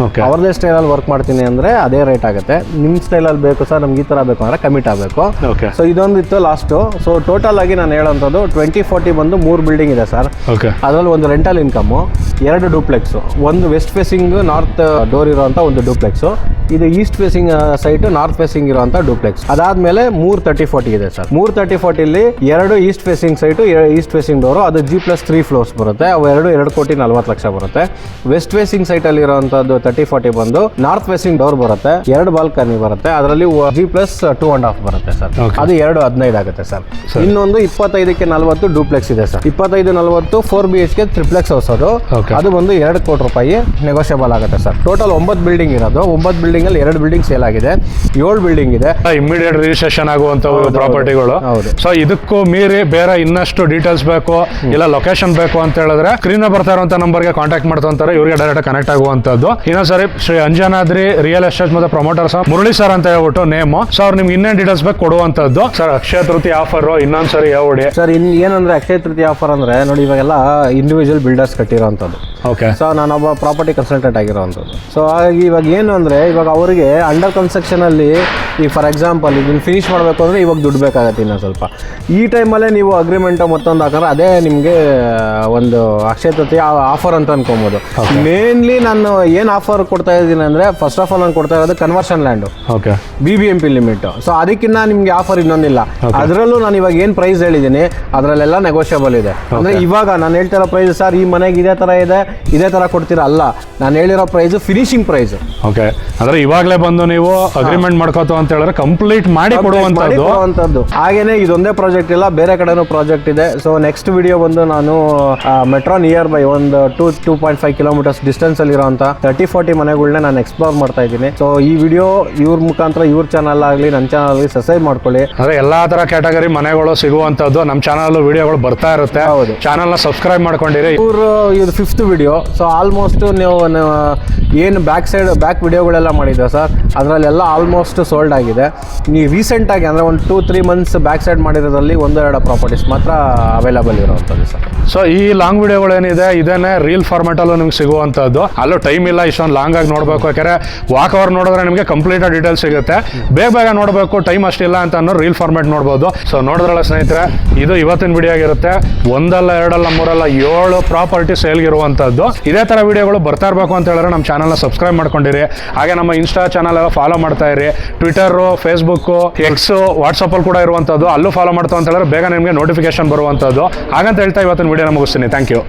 ಅವ್ರದೇ ಸ್ಟೈಲ್ ಅಲ್ಲಿ ವರ್ಕ್ ಮಾಡ್ತೀನಿ ಅಂದ್ರೆ ಅದೇ ರೇಟ್ ಆಗುತ್ತೆ. ನಿಮ್ ಸ್ಟೈಲ್ ಅಲ್ಲಿ ಬೇಕು ಸರ್, ನಮ್ಗೆ ಈ ತರ ಬೇಕು ಅಂದ್ರೆ ಕಮಿಟ್ ಆಗಬೇಕು. ಸೊ ಇದೊಂದು ಇತ್ತು ಲಾಸ್ಟ್. ಸೊ ಟೋಟಲ್ ಆಗಿ ನಾನು ಹೇಳೋಂಥದ್ದು 20-40 ಬಂದು 3 ಬಿಲ್ಡಿಂಗ್ ಇದೆ ಸರ್. ಅದರಲ್ಲಿ ಒಂದು ರೆಂಟಲ್ ಇನ್ಕಮ್, 2 ಡೂಪ್ಲೆಕ್ಸ್, ಒಂದು ವೆಸ್ಟ್ ಫೇಸಿಂಗ್ ನಾರ್ತ್ ಡೋರ್ ಇರುವಂತ ಒಂದು ಡೂಪ್ಲೆಕ್ಸ್, ಇದು east facing site north facing ಇರುವಂತ ಡೂಪ್ಲೆಕ್ಸ್. ಅದಾದ್ಮೇಲೆ 330-40 ಇದೆ ಸರ್. 330-40 ಇಲ್ಲಿ 2 East facing site, East facing door, ಅದು G+3 ಫ್ಲೋರ್ಸ್ ಬರುತ್ತೆ. ಅವು 2,40 ಲಕ್ಷ ಬರುತ್ತೆ. ವೆಸ್ಟ್ ಫೇಸಿಂಗ್ ಸೈಟ್ ಅಲ್ಲಿ ಇರುವಂತದ್ದು 30-40 ಬಂದು ನಾರ್ತ್ ಫೇಸಿಂಗ್ ಡೋರ್ ಬರುತ್ತೆ, 2 ಬಾಲ್ಕನಿ ಬರುತ್ತೆ, ಅದರಲ್ಲಿ G+2.5 ಬರುತ್ತೆ ಸರ್. ಅದು 2,15 ಆಗುತ್ತೆ ಸರ್. ಇನ್ನೊಂದು 25-40 ಡೂಪ್ಲೆಕ್ಸ್ ಇದೆ ಸರ್. 25-40 4 BHK ಟ್ರಿಪ್ಲೆಕ್ಸ್ ಹೌಸ್, ಅದು ಬಂದು 2 ಕೋಟಿ ರೂಪಾಯಿ ನೆಗೋಷಿಯಬಲ್ ಆಗುತ್ತೆ ಸರ್. ಟೋಟಲ್ 9 ಬಿಲ್ಡಿಂಗ್ ಇರೋದು. 9 ಬಿಲ್ಡಿಂಗ್ ಅಲ್ಲಿ 2 ಬಿಲ್ಡಿಂಗ್ ಸೇಲ್ ಆಗಿದೆ, 7 ಬಿಲ್ಡಿಂಗ್ ಇದೆ. ಇಮಿಡಿಯೇಟ್ ರಿಜಿಸ್ಟ್ರೇಷನ್ ಆಗುವಂತ ಪ್ರಾಪರ್ಟಿಗಳು. ಸೊ ಇದಕ್ಕೂ ಮೀರಿ ಬೇರೆ ಇನ್ನಷ್ಟು ಡೀಟೇಲ್ಸ್ ಬೇಕು, ಇಲ್ಲ ಲೊಕೇಶನ್ ಬೇಕು ಅಂತ ಹೇಳಿದ್ರೆ ಸ್ಕ್ರೀನ್ ಬರ್ತಾ ಇರುವಂತ ನಂಬರ್ಗೆ ಕಾಂಟ್ಯಾಕ್ಟ್ ಮಾಡ್ತಾರೆ, ಇವರಿಗೆ ಡೈರೆಕ್ಟ್ ಕನೆಕ್ಟ್ ಆಗುವಂತದ್ದು. ಇನ್ನೊಂದ್ಸರಿ ಶ್ರೀ ಅಂಜನಾದ್ರಿ ರಿಯಲ್ ಎಸ್ಟೇಟ್ ಮತ್ತೆ ಪ್ರಮೋಟರ್ಸ್ ಮುರಳಿ ಸರ್ ಅಂತ ಹೇಳ್ಬಿಟ್ಟು ನೇಮ್. ಸೊ ಅವ್ರು ನಿಮ್ಗೆ ಇನ್ನೇನು ಡೀಟೇಲ್ಸ್ ಬೇಕು ಕೊಡುವಂತದ್ದು. ಸರ್ ಅಕ್ಷಯ ತೃತೀಯ ಆಫರ್ ಇನ್ನೊಂದ್ಸರಿ ಹೇಳ್ಬಿಡಿ ಸರ್. ಏನಂದ್ರೆ ಅಕ್ಷಯ ತೃತೀಯ ಆಫರ್ ಅಂದ್ರೆ ನೋಡಿ, ಇವಾಗೆಲ್ಲ ಇಂಡಿವಿಜುವಲ್ ಬಿಲ್ಡರ್ಸ್ ಕಟ್ಟಿರೋಂಥದ್ದು. ಓಕೆ. ಸೊ ನಾನೊಬ್ಬ ಪ್ರಾಪರ್ಟಿ ಕನ್ಸಲ್ಟೆಂಟ್ ಆಗಿರೋವಂಥದ್ದು. ಸೊ ಹಾಗಾಗಿ ಇವಾಗ ಏನು ಅಂದ್ರೆ, ಇವಾಗ ಅವರಿಗೆ ಅಂಡರ್ ಕನ್ಸ್ಟ್ರಕ್ಷನ್ ಅಲ್ಲಿ ಈಗ ಫಾರ್ ಎಕ್ಸಾಂಪಲ್ ಇದನ್ನ ಫಿನಿಶ್ ಮಾಡಬೇಕು ಅಂದ್ರೆ ಇವಾಗ ದುಡ್ಡು ಬೇಕಾಗತ್ತೆ ಇನ್ನೊಂದು ಸ್ವಲ್ಪ. ಈ ಟೈಮಲ್ಲೇ ನೀವು ಅಗ್ರಿಮೆಂಟ್ ಮತ್ತೊಂದು ಹಾಕಿದ್ರೆ ಅದೇ ನಿಮಗೆ ಒಂದು ಅಕ್ಷಯ ತೃತೀಯ ಆಫರ್ ಅಂತ ಅನ್ಕೊಬೋದು. ಮೇನ್ಲಿ ನಾನು ಏನು ಆಫರ್ ಕೊಡ್ತಾ ಇದ್ದೀನಿ ಅಂದ್ರೆ, ಫಸ್ಟ್ ಆಫ್ ಆಲ್ ನಾನು ಕೊಡ್ತಾ ಇರೋದು conversion land, BBMP limit. So ಅದಕ್ಕಿಂತ ನಿಮ್ಗೆ ಆಫರ್ ಇನ್ನೊಂದಿಲ್ಲ. ಅದರಲ್ಲೂ ನಾನು ಇವಾಗ ಏನು ಪ್ರೈಸ್ ಹೇಳಿದ್ದೀನಿ ಅದರಲ್ಲೆಲ್ಲ ನೆಗೋಷಿಯಬಲ್ ಇದೆ. ಅಂದ್ರೆ ಇವಾಗ ನಾನು ಹೇಳ್ತಿರೋ ಪ್ರೈಸ್ ಸರ್ ಈ ಮನೆಗೆ ಇದೇ ತರ ಇದೆ, ಇದೇ ತರ ಕೊಡ್ತೀರಾ ಅಲ್ಲ, ನಾನು ಹೇಳಿರೋ ಪ್ರೈಸ್ ಫಿನಿಶಿಂಗ್ ಪ್ರೈಸ್. ಓಕೆ, ಅಂದ್ರೆ ಇವಾಗಲೇ ಬಂದು ನೀವು ಅಗ್ರಿಮೆಂಟ್ ಮಾಡ್ಕೋತ ಅಂತ ಹೇಳಿದ್ರೆ ಕಂಪ್ಲೀಟ್ ಮಾಡಿ ಕೊಡುವಂತದ್ದು. ಹಾಗೇನೆ ಇದೊಂದೇ ಪ್ರಾಜೆಕ್ಟ್ ಇಲ್ಲ, ಬೇರೆ ಕಡೆನೂ ಪ್ರಾಜೆಕ್ಟ್ ಇದೆ. ಸೊ ನೆಕ್ಸ್ಟ್ ವಿಡಿಯೋ ಬಂದು ನಾನು ಮೆಟ್ರೋ ನಿಯರ್ ಬೈ ಒಂದು 2.5 ಕಿಲೋಮೀಟರ್ಸ್ ಡಿಸ್ಟೆನ್ಸ್ ಅಲ್ಲಿ ಇರುವಂತ 30-40 ಮನೆಗಳನ್ನ ನಾನು ಎಕ್ಸ್ಪ್ಲೋರ್ ಮಾಡ್ತಾ ಇದ್ದೀನಿ. ಸೊ ಈ ವಿಡಿಯೋ ಇವ್ರ ಮುಖಾಂತರ ಇವ್ರ ಚಾನಲ್ ಆಗಲಿ ನನ್ನ ಚಾನಲ್ ಆಗಲಿ ಸಬ್ಸ್ಕ್ರೈಬ್ ಮಾಡ್ಕೊಳ್ಳಿ. ಅಂದ್ರೆ ಎಲ್ಲಾ ತರ ಕ್ಯಾಟಗರಿ ಮನೆಗಳು ಸಿಗುವಂತದ್ದು ನಮ್ಮ ಚಾನಲ್ ವಿಡಿಯೋಗಳು ಬರ್ತಾ ಇರುತ್ತೆ. ಚಾನಲ್ ನ ಸಬ್ಸ್ಕ್ರೈಬ್ ಮಾಡ್ಕೊಂಡಿರಿ. ಇದು 5th ವಿಡಿಯೋ. ಸೊ ಆಲ್ಮೋಸ್ಟ್ ನೀವು ಏನು ಬ್ಯಾಕ್ ವಿಡಿಯೋಗಳೆಲ್ಲ ಮಾಡಿದ್ದೆ ಸರ್, ಅದರಲ್ಲೆಲ್ಲ ಆಲ್ಮೋಸ್ಟ್ ಸೋಲ್ಡ್ ಆಗಿದೆ. ನೀವು ರೀಸೆಂಟ್ ಆಗಿ ಅಂದ್ರೆ ಒಂದು 2-3 ಮಂತ್ಸ್ ಬ್ಯಾಕ್ ಸೈಡ್ ಮಾಡಿರೋದ್ರಲ್ಲಿ 1-2 ಪ್ರಾಪರ್ಟೀಸ್ ಮಾತ್ರ ಅವೈಲಬಲ್ ಇರುವಂಥದ್ದು ಸರ್. ಸೊ ಈ ಲಾಂಗ್ ವಿಡಿಯೋಗಳು ಏನಿದೆ ಇದೇನೆ ರೀಲ್ ಫಾರ್ಮೆಟ್ ಅಲ್ಲೂ ನಿಮ್ಗೆ ಸಿಗುವಂತದ್ದು. ಅಲ್ಲೂ ಟೈಮ್ ಇಲ್ಲ ಇಷ್ಟೊಂದು ಲಾಂಗ್ ಆಗಿ ನೋಡ್ಬೇಕು, ಯಾಕಂದ್ರೆ ವಾಕ್ ಅವರ್ ನೋಡಿದ್ರೆ ನಿಮಗೆ ಕಂಪ್ಲೀಟ್ ಡೀಟೇಲ್ಸ್ ಸಿಗುತ್ತೆ. ಬೇಗ ನೋಡಬೇಕು, ಟೈಮ್ ಅಷ್ಟಿಲ್ಲ ಅಂತ ಅನ್ನೋ ರೀಲ್ ಫಾರ್ಮೆಟ್ ನೋಡ್ಬೋದು. ಸೊ ನೋಡಿದ್ರಲ್ಲ ಸ್ನೇಹಿತರೆ, ಇದು ಇವತ್ತಿನ ವಿಡಿಯೋ ಆಗಿರುತ್ತೆ. 1 ಅಲ್ಲ 2 ಅಲ್ಲ 3 ಅಲ್ಲ 7 ಪ್ರಾಪರ್ಟಿ ಸೇಲ್ಗಿರುವಂತದ್ದು. ಇದೇ ತರ ವಿಡಿಯೋಗಳು ಬರ್ತಾ ಇರಬೇಕು ಅಂತ ಹೇಳಿದ್ರೆ ನಮ್ಮ ಚಾನಲ್ನ ಸಬ್ಸ್ಕ್ರೈಬ್ ಮಾಡ್ಕೊಂಡಿರಿ. ಹಾಗೆ ನಮ್ಮ ಇನ್ಸ್ಟಾ ಚಾನಲ್ ಎಲ್ಲ ಫಾಲೋ ಮಾಡ್ತಾ ಇರಿ. ಟ್ವಿಟರ್, ಫೇಸ್ಬುಕ್, ಎಕ್ಸ್, ವಾಟ್ಸಪ್ ಅಲ್ಲಿ ಕೂಡ ಇರುವಂತದ್ದು, ಅಲ್ಲೂ ಫಾಲೋ ಮಾಡ್ತಾ ಅಂತ ಹೇಳಿದ್ರೆ ಬೇಗ ನಿಮಗೆ ನೋಟಿಫಿಕೇಶನ್ ಬರುವಂತದ್ದು. ಹಾಗಂತ ಹೇಳ್ತಾ ಇವತ್ತಿನ ವಿಡಿಯೋನ ಮುಗಿಸ್ತೀನಿ. Thank you.